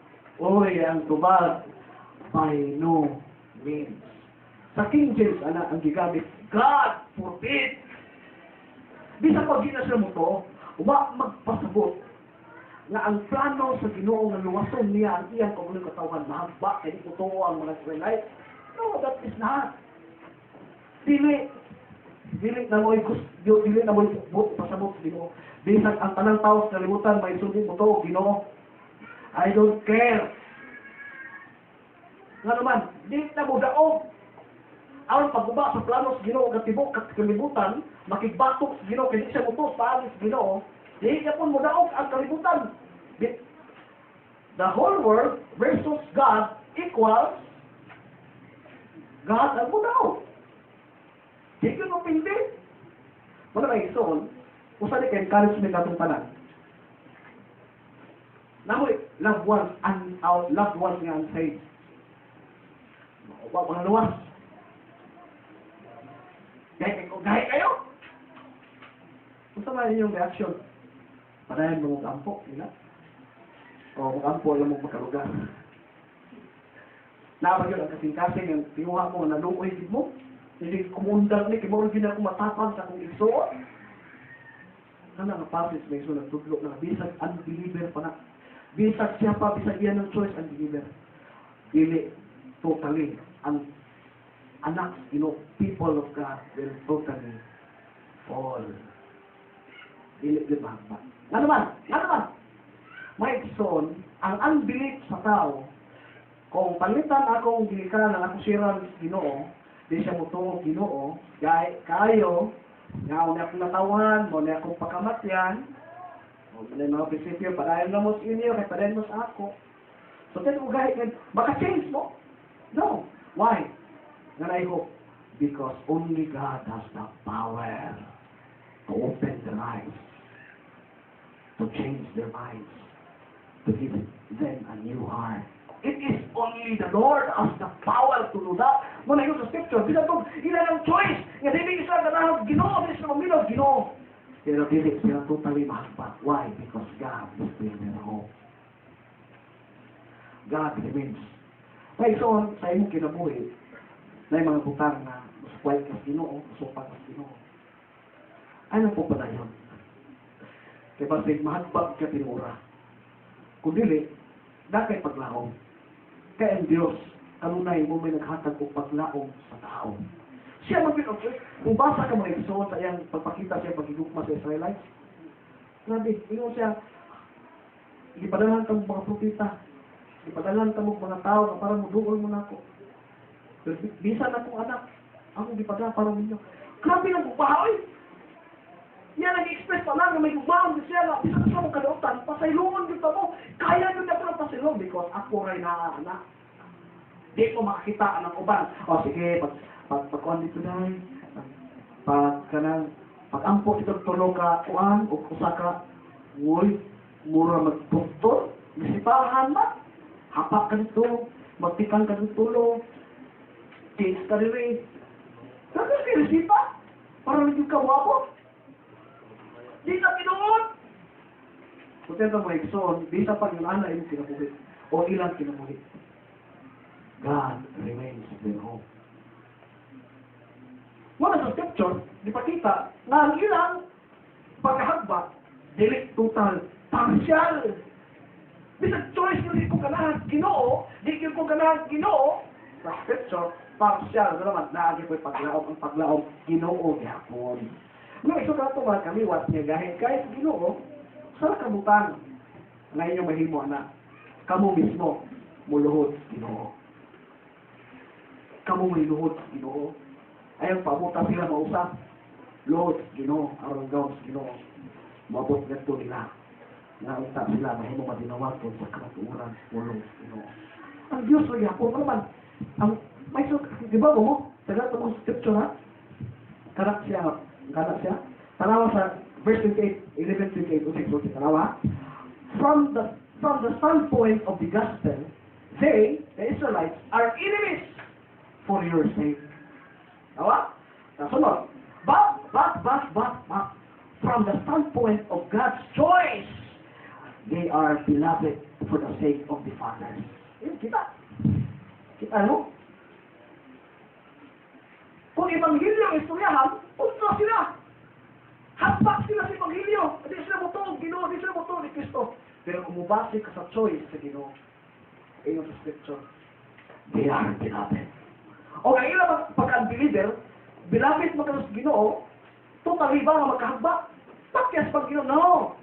oy, ang tubag, by no means. Sa King James, ang gigamit, God forbid. Bisa pag ginasya mo to, magpasabot na ang plano sa Ginoo nga luwason niya ang iyang kagulong katawan, mahagba, kaya di totoo ang mga Israelite. No, that is not. Dili na mo'y pasabot sa Ginoo. Bisag ang tanang tao sa kalibutan, may sundin mo to, Ginoo. I don't care. Nga naman, di na mo daog. Ang pagbuba sa plano sa Ginoo, katibok at kalibutan, makigbatok sa Ginoo, kaya di siya mutos sa alis Ginoo, di niya po mo daog ang kalibutan. The whole world versus God equals God ang mo daog. Di ko mo pindi. Wala may ison, usa ni kay encouragement atong tanan. Namoy loved ones and our loved ones nga unsaved. Wa mga luwas. Gaya kayo. Kung sa mga inyong reaction, padayan mo mag-ampo, nila? O mag-ampo, alam mo magkalugar. Napag yun ang kasing-kasing yung tinuha mo, naluoy din mo. Hindi kumundar ni, kaya hindi na akong matapang sa akong igsoon. Ano nga passage may iso nagtudlo na bisag unbeliever pa na. Bisag siya pa, bisag yan ng choice unbeliever. Dili, totally, ang anak, people of God will totally fall. Dili, mahagba. Nga naman, may igsoon, ang unbelief sa tao, kung palitan akong gilikaran ng akong siran Ginoo, di siya mo itong Ginoo, kayo, nga una akong natawan, una akong pakamatyan, o mga prinsipyo, padayon na mo sa inyo, kaya padayon mo sa ako. So, then, baka change mo? No. Why? And I hope, because only God has the power to open their eyes, to change their minds, to give them a new heart. It is only the Lord has the power to do that. Muna yun sa scripture, binatog, ilan ang choice. Nga hindi isa ganahag Ginoo, hindi isa maminaw Ginoo. Pero hindi sila totally mahagpat. Why? Because God is still their hope. God remains. Kaya so, sa imong kinabuhi, na yung mga butang na musukway ka Ginoo, musupa ka Ginoo. Ano po pala yun? Kaya basig, mahagpag ka tinura. Kung dili, dakay paglaom. Kaya ang Diyos, kanunay mo may naghatag o paglaom sa tao. Siya mag-pinag, kung basa ka mga episode sa iyang pagpakita siya pagigugma sa Israelites, grabe, ingon siya, ipadalan ka mo mga propita, ipadalan ka mo mga tao na para muduol mo na ako. Pero bisa na kong anak, ako gipadala para ninyo. Grabe ng bubahoy! Yan nag-express pa lang na may gugmahon din siya na bisa na sa mong kalautan, pasaylungan din pa mo, kaya nyo na po ng pasaylong because ako rin na anak. Di ko makakita ng uban. O sige, pagkuhan dito dahil, pag-ampo ito tulong ka, kuhan, o kusaka, uy, mura mag-doktor, masipahan ba? Hapak ka dito, magtikang ka dito tulong, taste ka rin eh. Kasi si Resipa, para rin yung kawapo. Di na pinuot! Kung tayo mga ikson, di sa pag yung ana yung kinabuhit, o ilang kinabuhit. God remains their home. Wala sa scripture, di pa kita, na ang ilang pagkahagba, dili total, partial. Bisag choice mo di kong ganahan Ginoo, di kong ganahan Ginoo, sa scripture, partial. So naman, naagi po'y paglaom, ang paglaom, Ginoo, gihapon. Nung iso ka ito mga kamiwas niya, gahit kahit Ginoo, sa kamutan, na inyong mahimo na, kamu mismo, muluhod, Ginoo. Kamu may luhod, Ginoo. Ayaw pabuta sila mausap. Luhod, Ginoo, aron gawin sa Ginoo. Mabot ganito nila. Naunta sila, mahimo madinawag kung sa kamaturan, ulong, Ginoo. Ang Diyos, o yapon mo naman, may so, di ba mo? Tagal mo scripture ha? Kanak siya. Tanawa sa verse 28, 11, 28, 6, tanawa. From the standpoint of the gospel, they, the Israelites, are enemies for your sake. Tawa? Nasunod. But, from the standpoint of God's choice, they are beloved for the sake of the fathers. Yun, kita. Kita mo? Kung Ebanghelyo ang istoryahan, ultra sila. Hapak sila sa Ebanghelyo. Hindi sila motong Ginoo, hindi sila motong ni Kristo. Pero kung mubase ka sa choice sa Ginoo, ayun sa scripture, they are beloved. O ang ilang pagka-believer, beloved mo ka sa Ginoo, totally ba nga magkahagba? Takyas pag Ginoo, no.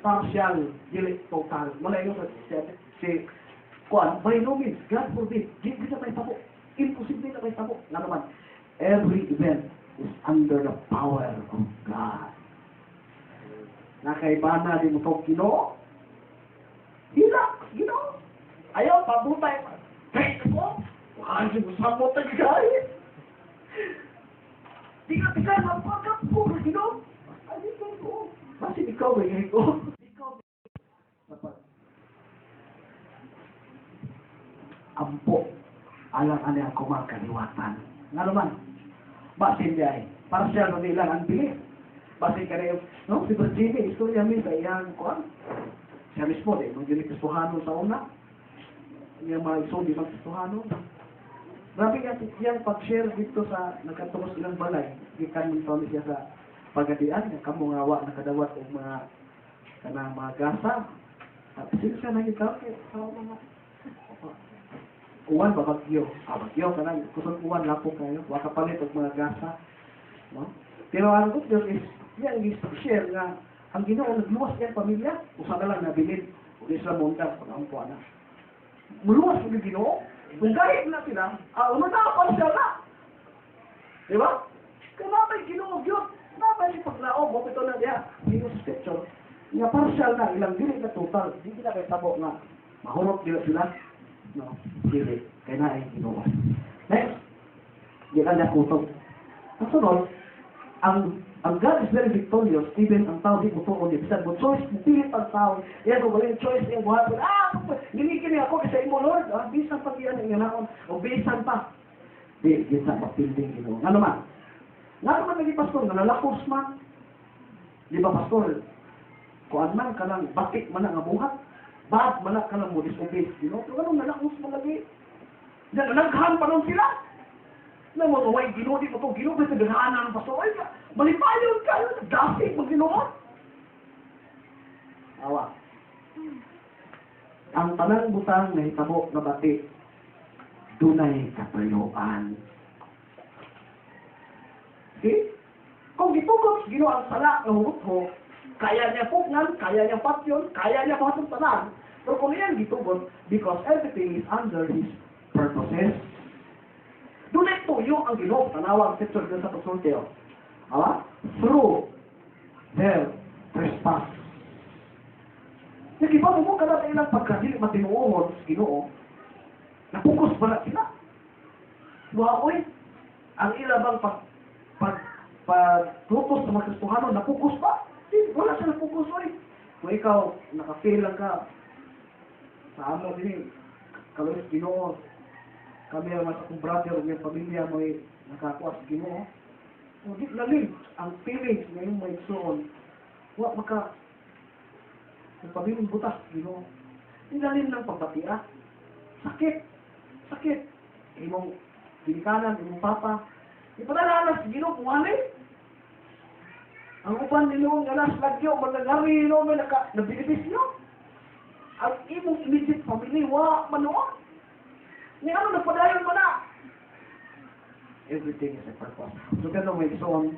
Partial, dili total. Mula yun si Kuan, by no means, God forbid, di na may tabo. Imposible na may tabo. Nga naman, every event is under the power of God. Nakaibana di mo itong Ginoo? Hila, Ginoo. Ayaw, pabutay. Hey, mo? Wakasig mo sa mo tagay. Di ka tigay, mapagkap po, Ginoo. Ay, ito ko. Kasi ikaw, ikaw. Dapat. Ampo. Alang-alang ako mga kaliwatan. Nga naman, basin niya eh. Para siya nung ilang ang bilis. Basin ka rin, no? Si Virginia, istorya min sa iyang kuwan. Siya mismo, nung ginikustuhanon sa una. Yung mga iso, di magkustuhanon. Grabe nga, siyang pag-share dito sa nagkatungos ilang balay. Ikan mo siya sa pagadian. Kamu ngawa, nakadawat o mga kanang mga gasa. At sino siya nagitaw? Sa mga uwan ba bagyo? Bagyo ka na. Kusang uwan, lapong kayo. Wakapalit ang mga gasa. No? Pero ang good news is, yan ang share nga, ang Ginoo nagluwas yan pamilya, usa na lang nabilin, o isla monda, pag-ampuan na. Muluwas yung Ginoo, kung gahit na sila, umatapan siya na. Di ba? Kung napay Ginoo, Diyos, napay si paglaom, mo ito na diya, Ginoo sa scripture, nga partial na, ilang dili na total, hindi na kayo tabo nga, mahurot nila sila, no, dili, kaya na ay Ginoo. Next, di ka niya kutog. Ang sunod, ang God is very victorious, even ang tao di mo tuon, di bisan mo choice, pilit ang tao, yan ko galing choice, yung buhat, ginikini ako kasi imo Lord, bisan pa yan ang inaon, o bisan pa. Di, bisan pa pilding ino. Nga naman naging pastor, nga nalakos man, di ba pastor, kuan man ka lang, bakit man nga buhat, bad man ka lang mo disobey, pero ganun nalakos man lagi. Naghan pa nun sila. Na mga way Ginoo di mo to Ginoo sa ganahan ng pastor ay malipayon kayo dati mo Ginoo. Awa. Ang tanang butang na hitabo nga bati dunay katuyoan. See? Kung gitugot Ginoo ang sala ng hurot kaya niya pugnan, kaya niya pasyon, kaya niya pasong tanan. Pero kung yan gitugot, because everything is under His purposes. Dunay tuyo ang Ginoo tanawang scripture dun sa Psalm. Awa? Through their trespass. Nagiba mo ka na ilang pagkadili matinuon sa Ginoo, napukus ba na sila? Waoy, ang ilabang pagtutos sa mga Kristohano, napukus ba? Wala siya napukus, oy. Kung ikaw, naka-fail lang ka, sa amo din, kalawis Ginoo, kami naman sa kong brother, yung pamilya mo ay nakakuha sa Ginoo, hindi lalim, ang feelings ngayong may soon, wala maka, ang pamilya butas, Ginoo, hindi lalim ng pagbatia, sakit, imong binikanan, imong papa, ipadalalas, Ginoo, kung alin, ang upan nilong ganas lagyo, managari nyo, may nabilibis nyo. Ang imong immediate family, wa manoon. Ni ano, nagpadayon mo na. Everything is a purpose. So, gano'n may son,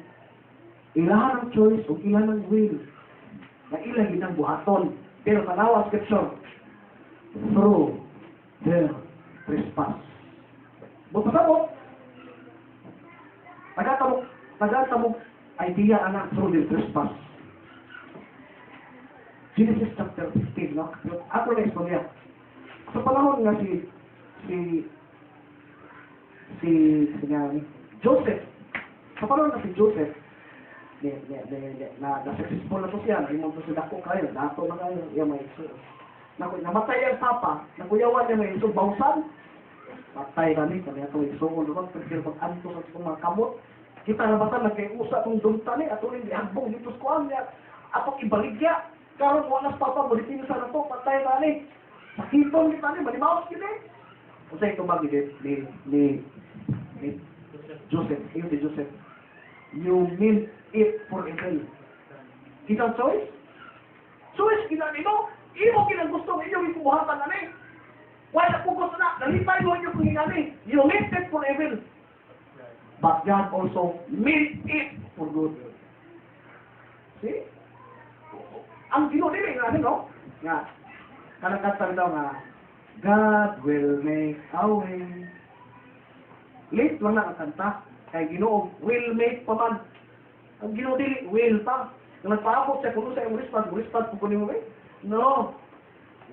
ilahan ng choice o ilahan ng will. Na ilang yun ang buhaton. Pero tanawa scripture, through their trespass. Buto sa mo, tagatamo, idea anak through the trespass. Genesis chapter 15, no? Ako na istorya. Sa panahon nga si Joseph, sa panahon nga si Joseph, na-successful na to siya, naging to si Dako kayo, dato na kayo, yung may iso. Namatay ang papa, nakuyawan niya may iso, bawsan, patay kami ito iso, naman, pero pag-anto sa mga kamot, kita na bata nagkaiusa itong dumtani at uling dihagbong dito sa kuwan niya. Atong ibaligya. Karon mo anas papa, bulitin sa na to, patay na ni. Sakiton kita ni, malimaos kita eh. Kasi ito ba ni Joseph, iyo si Joseph. You mean it for evil. Kita choice? Choice kita nito. Imo kinang gusto, iyo yung kubuhatan na ni. Wala pugos na, nalipay mo yung kungingani. You meant it for evil. But God also made it for good. See? Ang Ginoo dili nga no? Nga kanang daw nga God will make a way. Late lang na ang kanta. Kay Ginoo will make pa man. Ang Ginoo dili will pa. Kung nagpaabot siya kuno sa imong response po kuno mo. No.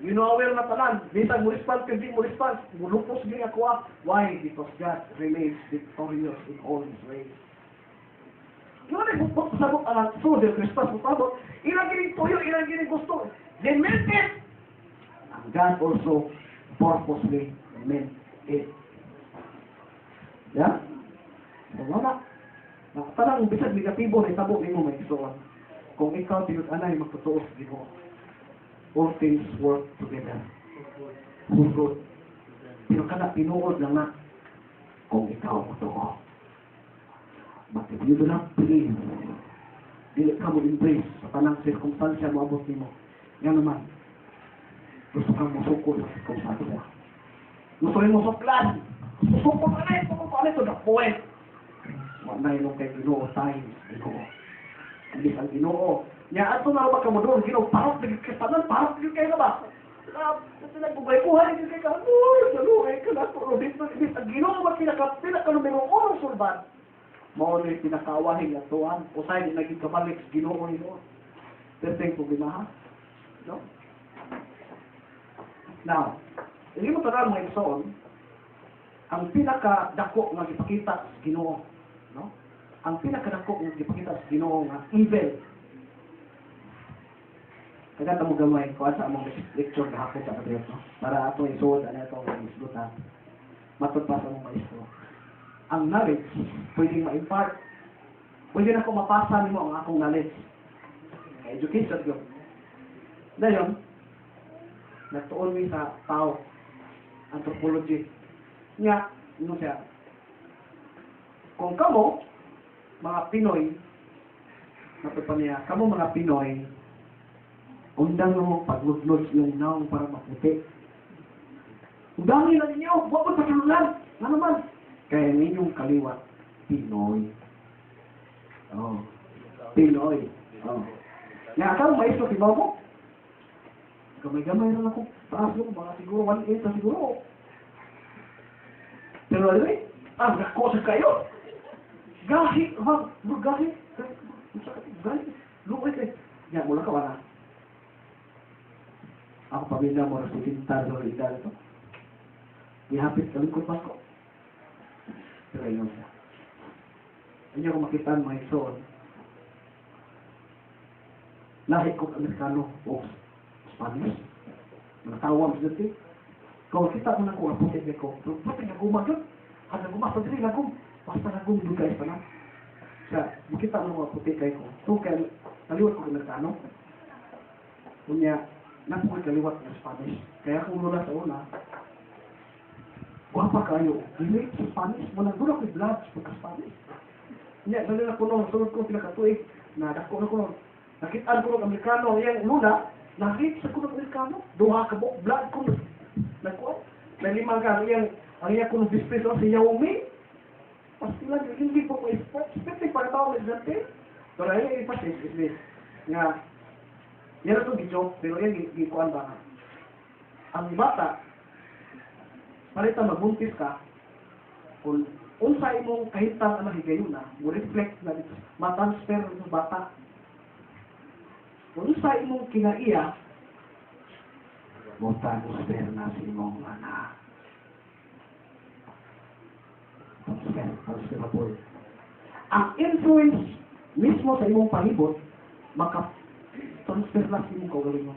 You know well na tanan. Bisag mo response, hindi mo response. Mulupos din ako. Why? Because God remains victorious in all His ways. Kaya na bukbok sa sabot ang so, the Christmas mo sabot. Ilang gining tuyo, ilang gining gusto. They meant it. And God also purposely meant it. Yeah? So, wala. Parang bisag negatibo na itabo ni mo may isuon. Kung ikaw tinut-anay magtutuos di mo. All things work together for good. Pero kada tinuod lang na kung ikaw mo. But if you do not believe, dili ka mo embrace sa tanang circumstansya mo abot nimo. Yan naman. Gusto kang musuko sa circumstansya. Gusto rin mo suklan. Susuko ka na to the point. Wanay mo kay Ginoo times Ginoo. Hindi ang Ginoo. Nya ato na ba ka mo doon, Ginoo, parang nagkitanan, parang kayo na ba? Kasi nagbubay-buhay, hindi kayo ka, saluhay ka na, pero dito, ang Ginoo ba pinaka numero 1 sulban? Mao na yung pinakaawahin na tuwan, o sa'yo yung naging kabalik sa Ginoo nito. Pero yung problema ha? No? Now, hindi mo tagal mga isoon, ang pinakadako nga ipakita sa Ginoo, no? Ang pinakadako nga ipakita sa Ginoo nga evil. Kaya mo gamay ko sa among lecture na hapon sa Padre, no? Para ato isuod ano ito ang isgutan. Matod pa sa mong maestro. Ang knowledge, pwedeng ma-impart. Pwede na ko mapasa nimo ang akong knowledge. Education yun. Dayon, nagtuon mi sa tao, anthropology. Nga, ano siya? kung kamo, mga Pinoy, natupan niya, kamo mga Pinoy, undang mo pagludlod yung naong para maputi. Undangin na ninyo, huwag mo patulunan. Nga naman, kaya ninyong kaliwat, Pinoy. Oh, Pinoy. Oh. Nga akang maestro, tibaw mo? Gamay-gamay lang ako. Taas mo, mga siguro 1.8 na siguro. Pero ano eh, nako sa kayo. Gahi, gahi. Gahi. Luwit eh. Yan, mula ka wala. Ako pamilya mo na si Tintar sa realidad ito. Ihapit ka lingkod mas ko. Pero ayun siya. Hindi ako makita mga igsoon. Lahi ko Amerikano o Spanish. Natawag sa dito. Kung kita mo na ko, aputin ko. Pati nga gumagod. Hada gumasag rin lagom. Basta lagom doon kayo pa na. Kaya, makita mo na aputin kayo ko. So, kaya, naliwat ko Amerikano. Kunya, napukoy kaliwat ng Spanish. Kaya kung mula sa una, guwapa kayo. Dili sa Spanish. Muna doon ako'y blood sa Spanish. Kunya, dali na ko nung sunod ko pinakatuig. Nadako na ko nung. Nakitaan ko ng Amerikano. Yan, una, nakita ko ng Amerikano. Duha ka bo, blood ko. Nagkuhan. May limang ka. Ang iya ko nung dispreso si Yaomi. Pasti lang, hindi po ko expect para tao may dante. Pero ayun, ipasis, is nga, yan ito gijoke, pero yan gikuan ba? Ang bata, palita magbuntis ka, kung unsa imong kahitang anak higayuna, mo reflect na dito, matransfer sa bata. Kung unsa imong kinaiya, mo transfer na sa imong anak. Transfer po. Ang influence mismo sa imong palibot, maka-transfer na sa imong kaugalingon.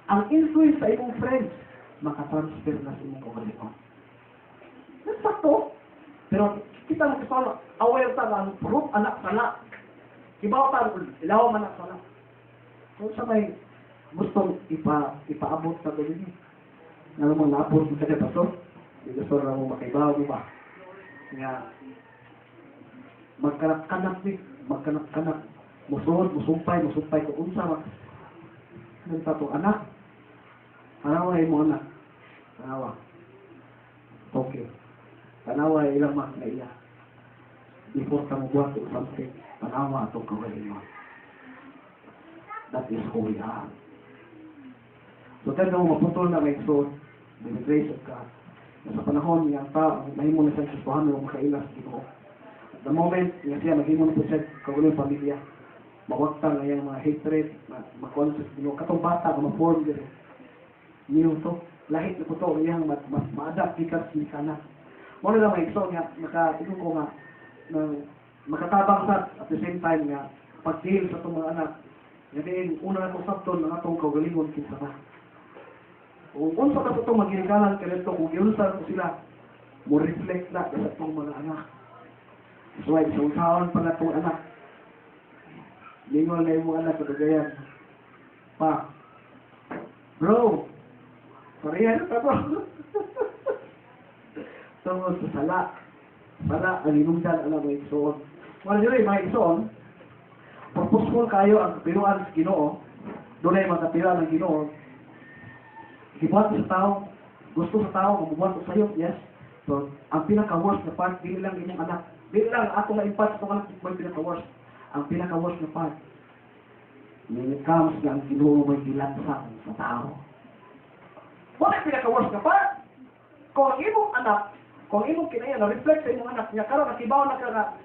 Ang influence sa imong friends, maka-transfer na sa imong kaugalingon. Nagsakto. Pero kita mo kasama, aware ta ang proof anak sala. Kibaw ta, ilaw anak sala. So sa may gustong ipaabot sa doon niyo. Nga naman naabot mo sa pastor. Yung pastor na mo makaibaw mo ba? Nga, magkanak-kanak, musumpay ko unsa mag ng tatong anak. Tanawa mo anak. Tanawa. Okay. Tanawa ilang mas na iya. Before ka mo buhat o something, tanawa itong kawalin mo. That is who we are. So, tayo mo maputol na may exod, by the grace of God. Sa panahon niya ang tao, mahimo na siya susuhan mo makailas dito. At the moment, niya siya, maghimo na po siya kawalin pamilya. Mawagtang na yung mga hatred, ma-conscious dito. Katong bata, ma-form dito. Niyo to, lahit na po to, iyang ma-adapt ikat si kana. Muna lang may exod niya, maka-ito ko nga, makatabang sa at the same time nga, pag-deal sa itong mga anak, ngayon, una na kong sabton ng atong kaugalingon kinsa na. Kung unsa ka ito magiginggalan ka nito, kung giunsan ko sila, mo reflect na sa itong mga anak. So, ay, sa usahan pa na itong anak. Lingon na yung mga anak sa dagayan. Pa, bro, parihan ka bro. Tungkol sa sala. Sala, ang inungdan, alam mo, iksoon. Wala nyo rin, mga iksoon, purposeful kayo ang kapiruan sa Ginoo, doon ay mga kapiruan ng Ginoo, gibuhat sa tao, gusto sa tao, mabubuhat sa iyo, yes. So, ang pinaka-worst na part, hindi lang inyong anak. Hindi lang ako na impact sa mga anak, may pinaka-worst. Ang pinaka-worst na part, when it comes na ang Ginoo may dilansang sa tao. Wala yung pinaka-worst na part? Kung ang imong anak, kung imong kinaya na reflect sa imong anak niya, karon nakibaw na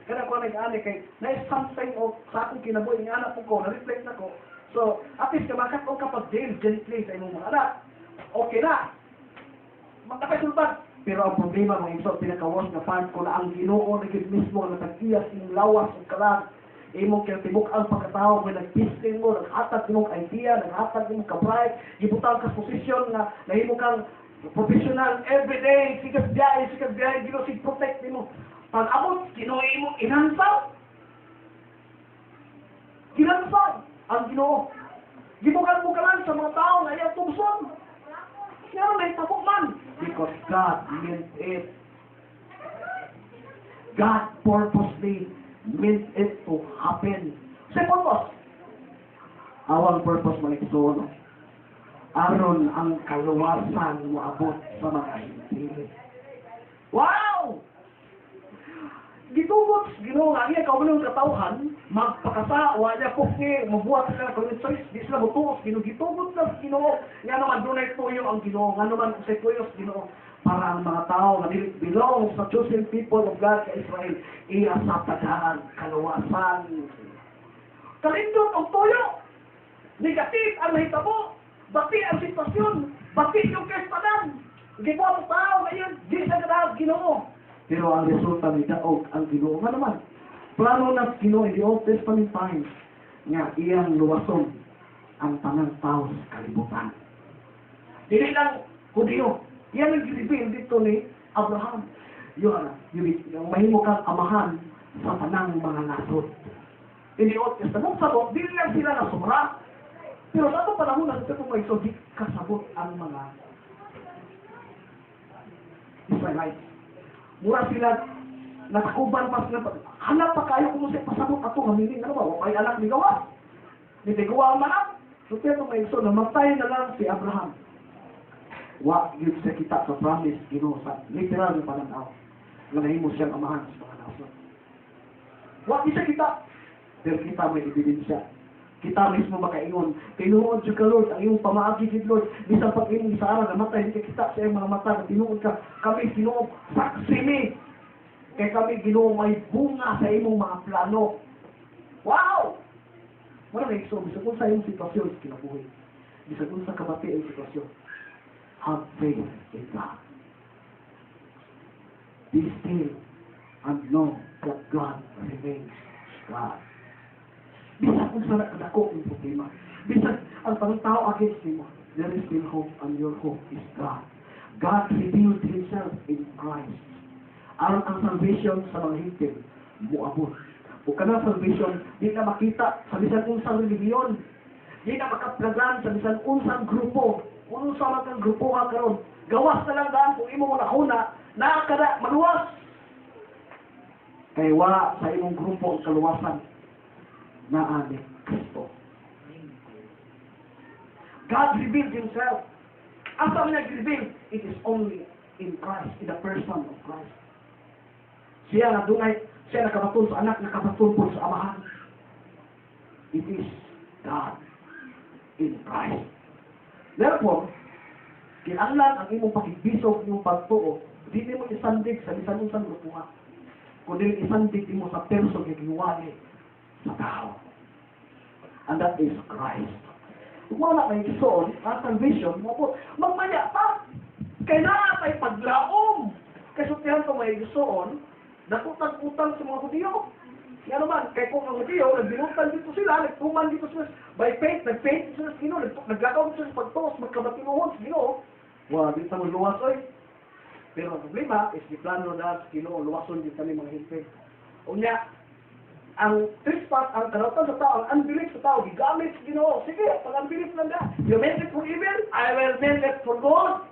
kana ko nag-ani kay na something o sa akong kinabuhi ng anak ko na reflect na ko. So, at least kamakatong kapag deal gently sa imong mga anak. Okay na. Magkakasultan. Pero ang problema mga iso, pinaka-worst na part ko na ang Ginoo na gid mismo na nagtiyas ng lawas ug kalag. Imong kinatibuk ang pagkatao may nagpisting mo, naghatag imong idea, naghatag imong ka-pride, gibutang ka posisyon na nahimo kang professional everyday, sikat biyahe, Ginoo sig protect nimo. Pag abot, Ginoo imong inansaw. Ginansaw ang Ginoo. Gibukan mo ka lang sa mga tao na iyang tubson. Pero may tabok man. Because God meant it. God purposely meant it to happen. Sa purpose. Awang purpose mga igsoon. Aron ang kaluwasan mo abot sa mga hindi. Wow! Gitubot, Ginoo nga niya kauno ng katawhan, magpakasa, wa niya pukni, mabuhat sila ng choice, di sila mutuos, gitubot na Ginoo, nga naman dunay tuyo ang Ginoo, nga naman sa tuyo sa Ginoo, para ang mga tao na belong sa chosen people of God sa Israel, iya sa tadhang kaluwasan. Kalindot ang tuyo, negative ang nahitabo, bati ang sitwasyon, bati yung kaispanan, gibuha mo tao ngayon, di sa kadahang Ginoo. Pero ang resulta ni daog ang Ginoo nga naman. Plano na Ginoo in the Old Testament times nga iyang luwason ang tanang tao sa kalibutan. Dili lang Hudyo. Iyan ang reveal dito ni Abraham. Yung mahimo kang amahan sa tanang mga nasod. In the Old Testament, sabot, dili lang sila na sumra. Pero sa itong panahon na ito may so di kasabot ang mga Israelites. Mura sila natakuban pa sila. Hanap pa kayo kung siya pasabot ato hamilin ano ba? Wapay anak ni gawa. Ni gawa ang manak. So pero may iso, namatay na lang si Abraham. Wa yun sa kita sa promise Ginoo sa literal na pananaw. Nga nahimo siyang amahan sa mga nason. Wa isa kita. Pero kita may ebidensya. Kita mismo makaingon. Tinuod siya ka Lord, ang iyong pamaagi kid Lord. Bisang pag-inong sa araw, namatay, hindi kita sa iyong mga mata, na tinuod ka. Kami tinuod, saksi ni. Kaya kami Ginoo may bunga sa iyong mga plano. Wow! Wala na iso, bisag kung sa iyong sitwasyon, kinabuhi. Bisag kung sa kabati ang sitwasyon. Have faith in God. Be still and know that God remains God. Bisag kung sa nakadako ang problema. Bisag ang pangtao against mo, there is still hope and your hope is God. God revealed Himself in Christ. Ang salvation sa mga hintil, muabot. O kanang salvation, di na makita sa bisan unsang religiyon. Di na makaplagan sa bisan unsang grupo. Kung sa mga grupo ka karon, gawas na lang daan kung imo mo nakuna, nakakada, maluwas. Kaya wa sa imong grupo ang kaluwasan na ani Kristo. God revealed Himself. Asa man nag-reveal, it is only in Christ, in the person of Christ. Siya nakabatun sa anak, nakabatun po sa amahan. It is God in Christ. Therefore, kinahanglan ang imong pakigbisog, imong pagtuo, di mo isandig sa bisan-unsang grupuha. Kundi isandig mo sa person nga giwali sa tao. And that is Christ. Kung wala na igsoon, ang salvation, magmaya pa. Kailangan ay paglaom. Kasutihan ko may igsoon, nakutang-utang sa mga Hudyo. Yan naman, kaya kung ang Hudyo, nagbinutan dito sila, nagtuman dito sila, by faith, nag-faith sila sa Ginoo, naglakaw sila sa pagtuos, magkabatinuhon sa Ginoo. Di sa luwas, oy. Pero ang problema is di plano na sa Ginoo, luwason din kami mga hinti. Unya, ang trespass, ang karautan sa tao, ang unbelief sa tao, gigamit sa Ginoo. Sige, pag-unbelief lang na. You meant it for evil, I will meant it for good.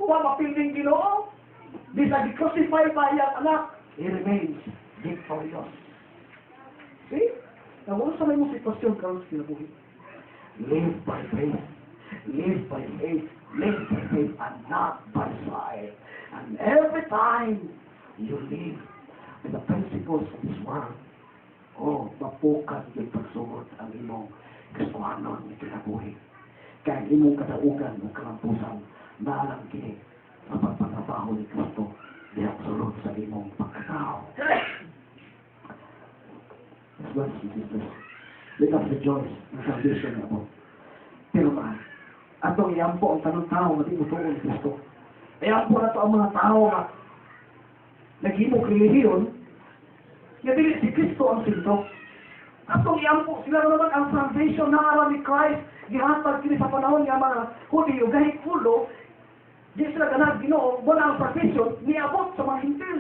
Huwag mapilding Ginoo. Di sa di-crucify pa iyang anak, he remains victorious. See? Nawala sa may mong sitwasyon karon sa kinabuhi. Live by faith. Live by faith. Live by faith and not by sight. And every time you live with the principles of this world, mapukat yung pagsugod ang imong Kristohanon na kinabuhi. Kaya imong kadaugan o kalampusan na alam kini sa pagpatabaho ni Kristo di absolute sa imong pagkatao. That's what it is. Let us rejoice in salvation na po. Pero atong iampo ang tanong tao na di utuon ni Kristo. Iampo na to ang mga tao na naghimog relihiyon, nga dili si Kristo ang sinto. Atong iampo sila naman ang salvation na alam ni Christ, gihatag kini sa panahon nga mga Hudyo, gahit fulo, di sila ganag Ginoo, wala ang salvation, niabot sa mga hintil.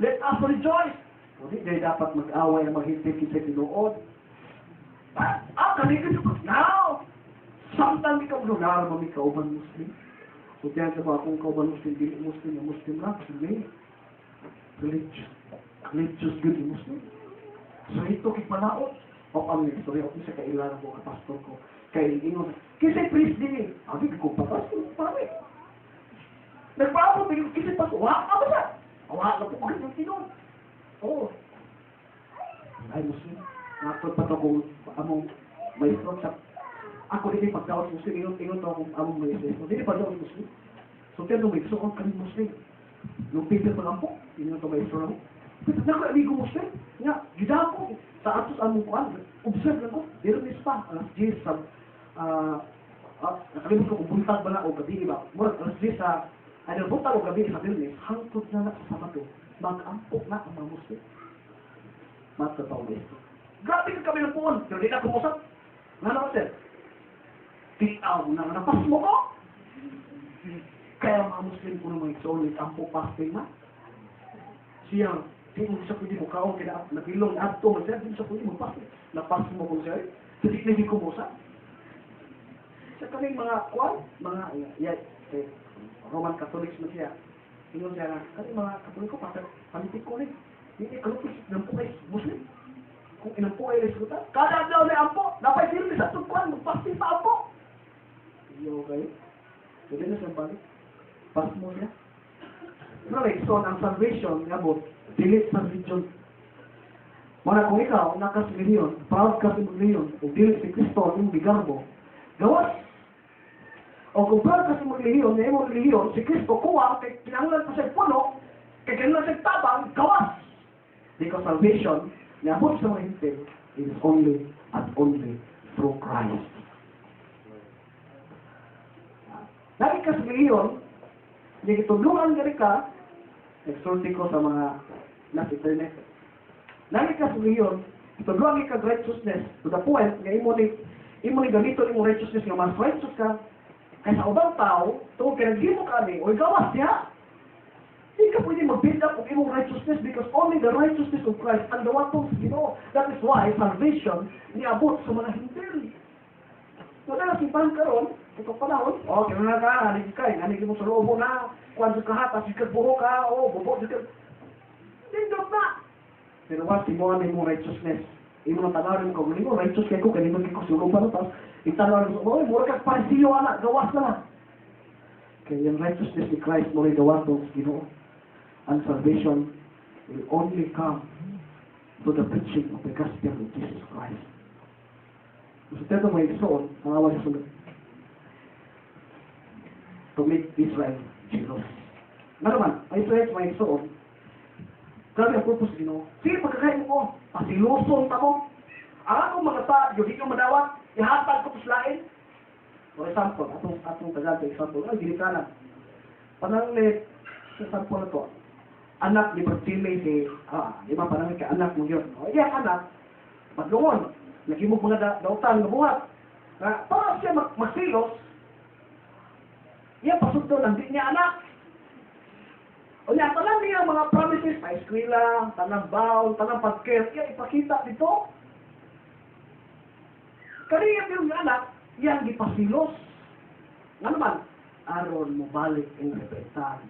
Let us rejoice. Hindi kayo dapat mag-away ang mga hintil kinsa tinuod. Kaligid ko now. Samtang ikaw lunar mo ikaw man Muslim. So kaya sa mga kung ikaw man Muslim, dili Muslim na Muslim lang, Muslim. religious good yung Muslim. So ito kipanaot. O ang istorya ko sa kailangan ko, kapastor ko. Kaya ingon, kasi priest din eh. Abi ko papastor, pare. Nagpaabot, kasi pastor, wala ka ba siya? Wala ka po kasi ng tinon. Oo. Ay Muslim, nakapag pa ito kung among maestro sa ako din pagkaos Muslim, ingon to akong among maestro. Hindi pa daw Muslim. So kaya nung maestro kong kami Muslim. Nung Peter pagampo, ingon to maestro lang. Pero nakaligo Muslim, nga, gida ko, sa atos among kuan, observe lang ko, dito ni spa, alas 10 sa, nakalimot ko kung buntag ba na o gabi ba, murag alas 10 sa, ay buntag o gabi sa Bilnes, hangtod na na sa Sabado, mag-ampok na ang mga Muslim. Matataw besto. Grabe ka kami ng puon, pero di na kumusap. Nga naman sir, titaw na napas mo ko. Kaya mga Muslim ko naman ito, ampok pasting na. Siya, di mo siya pwede mo kaon, kaya napilong ato, siya, di mo siya pwede mo pasting. Napas mo ko siya, kasi di na kumusap. Sa kaming mga kuwan, mga, Roman Catholics na siya, ingon siya na, kasi mga Katoliko, panitik ko rin. Hindi kalupis, nampo kayo Muslim. Kung inampo kayo reskutan, kada daw na ampo, napay sila sa tukuan, magpasting pa ampo. Iyo kayo. Pwede na siyang balik. Pas mo siya. So, ang salvation, ngabot, delete sa religion. Mga kung ikaw, nakas religion, proud ka sa religion, o delete si Kristo, yung bigang mo, gawas. O kung proud ka sa religion, na yung religion, si Kristo, kuha, kay kinangulan pa siya puno, kay kinangulan siya tabang, gawas. Because salvation, niabot sa mga hintin, is only and only through Christ. Lagi ka sa reliyon, yung itulungan ka, exhorting ko sa mga nasa internet. Lagi ka sa reliyon, itulungan ka righteousness to the point na imo ni ganito yung righteousness nga mas righteous ka, kaya sa ubang tao, tungkol kinagimo ka ni, o gawas niya. Hindi ka pwede mag-build up of imong righteousness because only the righteousness of Christ and the one of that is why salvation niabot sa mga hintil. Wala na simpan karon, itong panahon, kaya na ka, hanig ka, hanig mo sa loobo na, kung sa kahatas, ikag buho ka, bubo, ikag, lindot na. Pero once imuha na imong righteousness, imong tanawin ko, mo righteous kay ko, kanino kay ko sulupan na, tapos itanawin mo, mura kag parisiyo, anak, gawas na lang. Kaya yung righteousness ni Christ mo rin gawas ng Ginoo. And salvation will only come through the preaching of the gospel of Jesus Christ. So, ito may isuon, ang awa sa sunod. To make Israel jealous. Nga naman, ang Israel may isuon, grabe ang purpose, sige, pagkakain mo, pasiluson pa mo. Ang akong mga ta, yung hindi ko madawat, ihatag ko puslain. For example, atong tagal sa example, ginikanan. Pananglit, sa example na to, anak ni Bartimay si, di ba parang ka anak mo yun. O iya anak, maglungon, nagimog mga dautan na buhat. Para siya magsilos, iya pasugdo lang, di niya anak. O niya, talang niya mga promises, pa eskwela, tanang baon, tanang pagkir, iya ipakita dito. Kaniya yung anak, iyang gipasilos. Nga naman, aron mo balik ang repentance.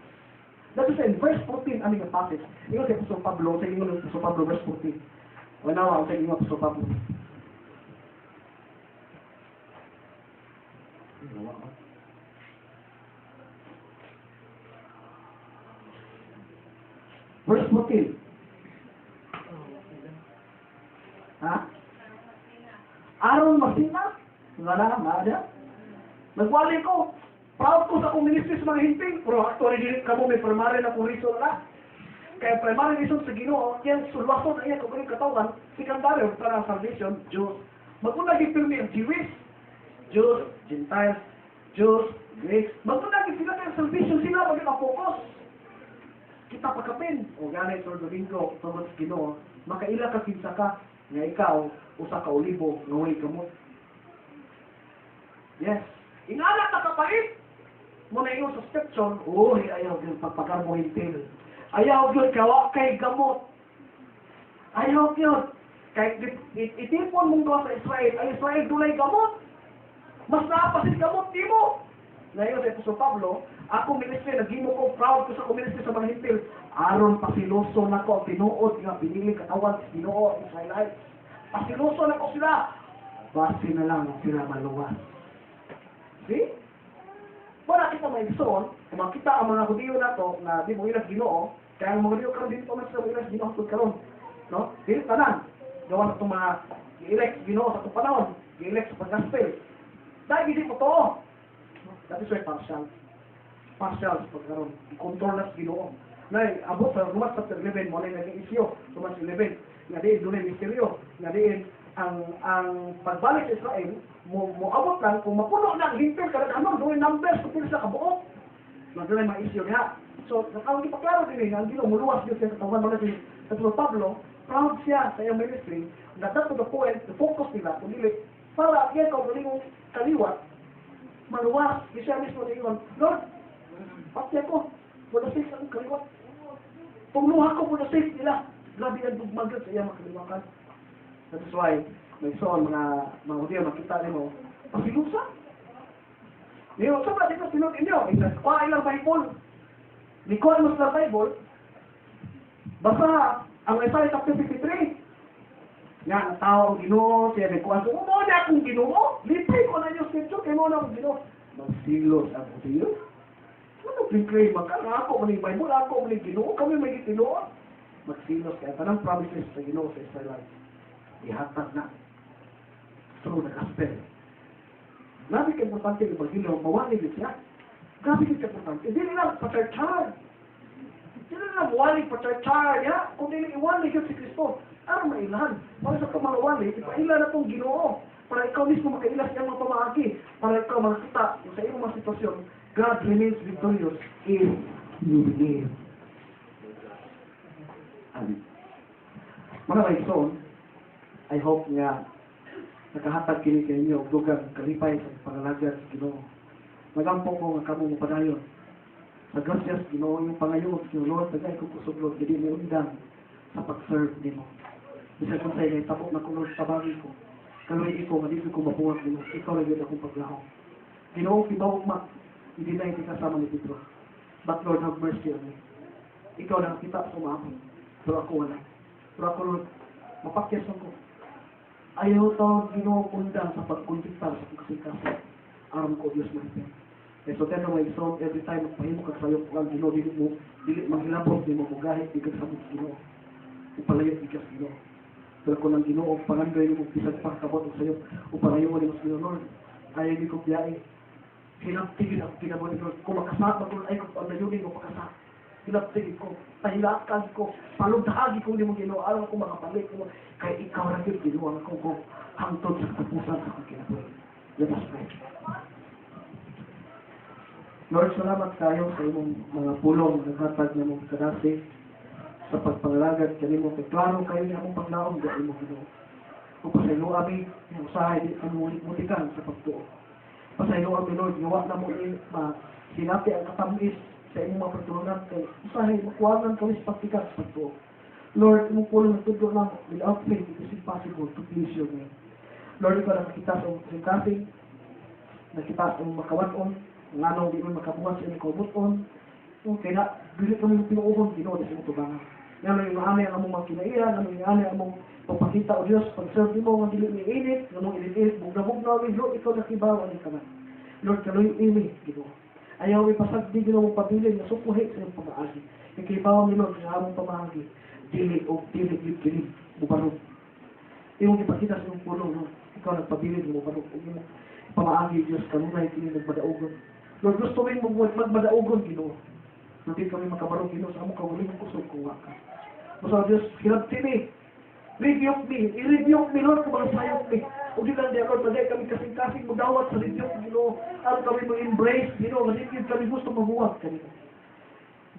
That is in verse 14, aming passage. Ingon si Apostol Pablo, sa ingon ng Apostol Pablo, verse 14. O nawa, sa ingon ng Apostol Pablo. Verse 14. Ha? Aron masina? Wala, maada. Nagwali ko. Proud ko sa akong ministry sa mga hinting, pero actually din kamo may primary na kung reason na. Kaya primary reason sa Ginoo, yan sulwason na yan kung kanyang katawan, secondary of parang salvation, Jews. Magpunag yung pirmi ang Jews, Gentiles, Jews, Greeks. Magpunag yung sila ng salvation, sila mag-focus. Kita pagkapin. O ganit or Domingo, tungkol sa Ginoo, makaila ka kinsa ka, nga ikaw, usa ka olibo, ngaway kamot. Yes. Inala na kapait. Muna yung sa scripture, ayaw yung pagpagarbo hintil. Ayaw yun, kawa kay gamot. Ayaw yun. Kaya itipon mong gawa sa Israel, ang Israel dunay gamot. Mas naapasin gamot, di mo. Ngayon sa Apostol Pablo, Ako ministry, naghimo ko, proud ko sa community sa mga hintil. Aron pasiloso na ko ang tinuod nga pinili katawan sa Ginoo Israelites. Pasiloso na ko sila. Base na lang sila maluwas. See? Para kita may ison, kung makita ang mga Hudiyo na to, na di mo ilas Ginoo, kaya ang mga Hudiyo karon dito man sila mo ilas Ginoo hangtod karon. No? Dili tanan. Gawa na itong mga i-elect Ginoo sa itong panahon, i-elect sa pag-gospel. Dahil hindi po to. That is why partial. Partial sa pagkaroon. I-control na sa Ginoo. Nay, abot sa Romans chapter 11, mo na naging isyo, Romans 11. Nga diin, doon ay misteryo. Nga diin, ang pagbalik sa Israel, mo abot lang, kung mapuno na ang hintil, kadang-anon, doon numbers, kung sa kabuok. Nga doon ay mga isyo niya. So, ang ipaklaro din ang Ginoo, muluwas yun sa katawan mo na si Pablo, proud siya sa iyong ministry, na that to the point, the focus nila, kung dili, para yan kung galing mong kaliwat, maluwas, di siya mismo na iwan, Lord, pati ako, for the sake ng kaliwat. Tungluha ko for the sake nila. Grabe ang dugmagat sa iyang makaliwakan. That is why, may soon, mga Hudiyo, makita nyo, pasilusa. Ngayon, sa ba, dito sinod inyo, kuha ilang Bible. Nikon mo sa Bible, basta, ang Isaiah chapter 53, nga, ang tao ang Ginoo, siya may kuwan, mo na akong Ginoo, lipay ko na yung scripture, kaya mo na akong Ginoo. Magsilos ang Hudiyo. Ano pinklay, ako maning Bible, ako maning Ginoo, kami may Ginoo. Magsilos, kaya tanang promises sa Ginoo sa Israel, ihatag na. Through the gospel. Grabe ka importante yung pag-ilaw, mawali din siya. Grabe ka importante. Hindi nila patarchar. Hindi nila mawali patarchar, ya? Kung hindi iwali ka si Kristo, ano mailan? Para sa kamawali, ipailan na itong Ginoo. Para ikaw mismo makailas niyang mga pamahagi. Para ikaw makita sa iyong mga sitwasyon, God remains victorious if you believe. Amen. Mga kaibigan, I hope nga nakahatag kini kay inyo og dugang kalipay sa pangalagad sa Ginoo. Nagampo ko nga kamo mapadayon. Sa gracias Ginoo yung pangayon sa Lord, tagay ko kusog Lord dili mi undang sa pag-serve nimo. Bisa kung sa inay tapok na ko Lord tabagi ko. Kaloy ko nga dito ko mabuhat nimo. Ikaw ra gyud akong paglaho. Ginoo kibaw ma hindi na iti kasama ni Pedro. But Lord have mercy on me. Ikaw lang kita sa umaabot. Pero ako wala. Pero ako Lord, mapakyasan ko. Ayaw tawag Ginoo undang sa pagkuntiktar sa kasing-kasing. Aram ko Diyos na ito. Eh so tendo may isong every time magpahimo ka sa'yo kung ang Ginoo dili manghilabot, di mo mugahit, di ka sa mga Ginoo. Upalayo di ka sa Ginoo. Pero kung ang Ginoo, pangandoy mo bisag pagkabot sa'yo, upalayo mo di mo sa Ginoo, Lord, ayaw di ko biyay. Hinaptigil ang kinabot ni Lord. Kung makasama ko, ay kung paglayunin mo pakasama. Hinaptigil ko, tahilakan ko, paludhagi ko di mo Ginoo, alam ko makapalik mo, kaya ikaw na yun, Ginoo, ang ko hangtod sa kapusan sa kong kinabot. Let us pray. Lord, salamat kayo sa imong mga pulong naghatag na mong kadasi sa pagpangalagad kanimo kay klaro kayo na among paglaom sa imong Ginoo. O pasaylo ami ang usahay di kamo mutikan sa pagtuo. Pasaylo ami Lord, gawa na mo ni sinapi ang katamis sa imong mga pagtulungan kay usahay makuwagan kami sa pagtikat sa pagtuo. Lord, imong pulong nagtudlo lang without faith it is impossible to please your name. Lord, ikaw na makita sa singkasing, nakita sa makawaton, nga nung di mo makabuhat sa inyong kabuton, kaya na, bilit kami yung pinuuhon, Ginoo, di sa mga tubangan. Nga nung yung mahami ang among mga kinairan, nga nung yung mahami ang among pagpakita o Diyos, pag-serve mo, nga dili ni init, nga nung init, bugna-bugna, Lord, ikaw nakibaw, ang ikaman. Lord, kaloy ini, Ginoo. Ayaw ipasagdi, Ginoo, mong pabilin, na supuhi sa iyong pamaagi. Ikibaw ni Lord, sa among pamaagi, dili o dili, dili, bubarog. Iyong ipakita sa iyong pulong, Lord, ikaw nagpabilin, bubarog, iyong pamaagi, Diyos, kanunay, kini nagmadaugon. Lord, gusto rin magmadaugon, Ginoo. Hindi kami makabarong, Ginoo, sa among kawaling kusog kung waka. Basta, Diyos, hirap tini. Rebuke me. I-rebuke me, Lord, kung mga sayok me. O di lang, Lord, pagay kami kasing-kasing magdawat sa rebuke, Ginoo. At kami mag-embrace, Ginoo, kasi kami gusto mabuhat kanina.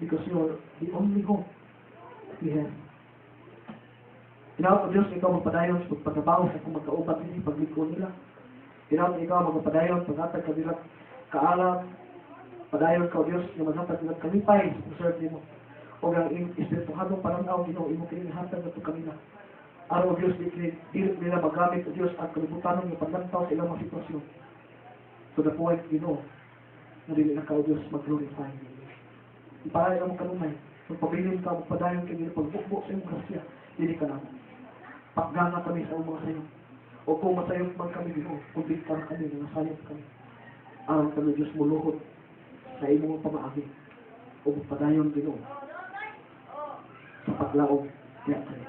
Because you are the only hope we have. Tinawag ko, Diyos, ikaw magpadayon sa pagpatabaw sa kung magkaupat nila, pagliko nila. Tinawag ikaw magpadayon, pag-atag kanila kaalam, padayon ka o Diyos, na maghatag ng kalipay, serve mo. O ang espirituhadong pananaw, Ginoo, imo kinihatag na ito kanila. Araw o Diyos, di nila magamit o Diyos ang kalibutan ng paglantaw sa ilang mga sitwasyon. To the point, Ginoo, na dili na ka o Diyos mag-glorify. Iparay ka mo kanunay. Magpabilin ka, magpadayon ka nila, pagbukbuk sa iyong grasya, dili ka na. Pagganga kami sa mga sayo. O kung masayot man kami dito, kung bigtar kami, nasayot kami. Aram kami Diyos muluhod sa imong pamaagi. O magpadayon dito. Sa paglaog, kaya kami.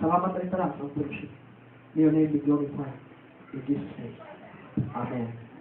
Salamat rin tara sa worship. May your name be glorified. In Jesus' name. Amen.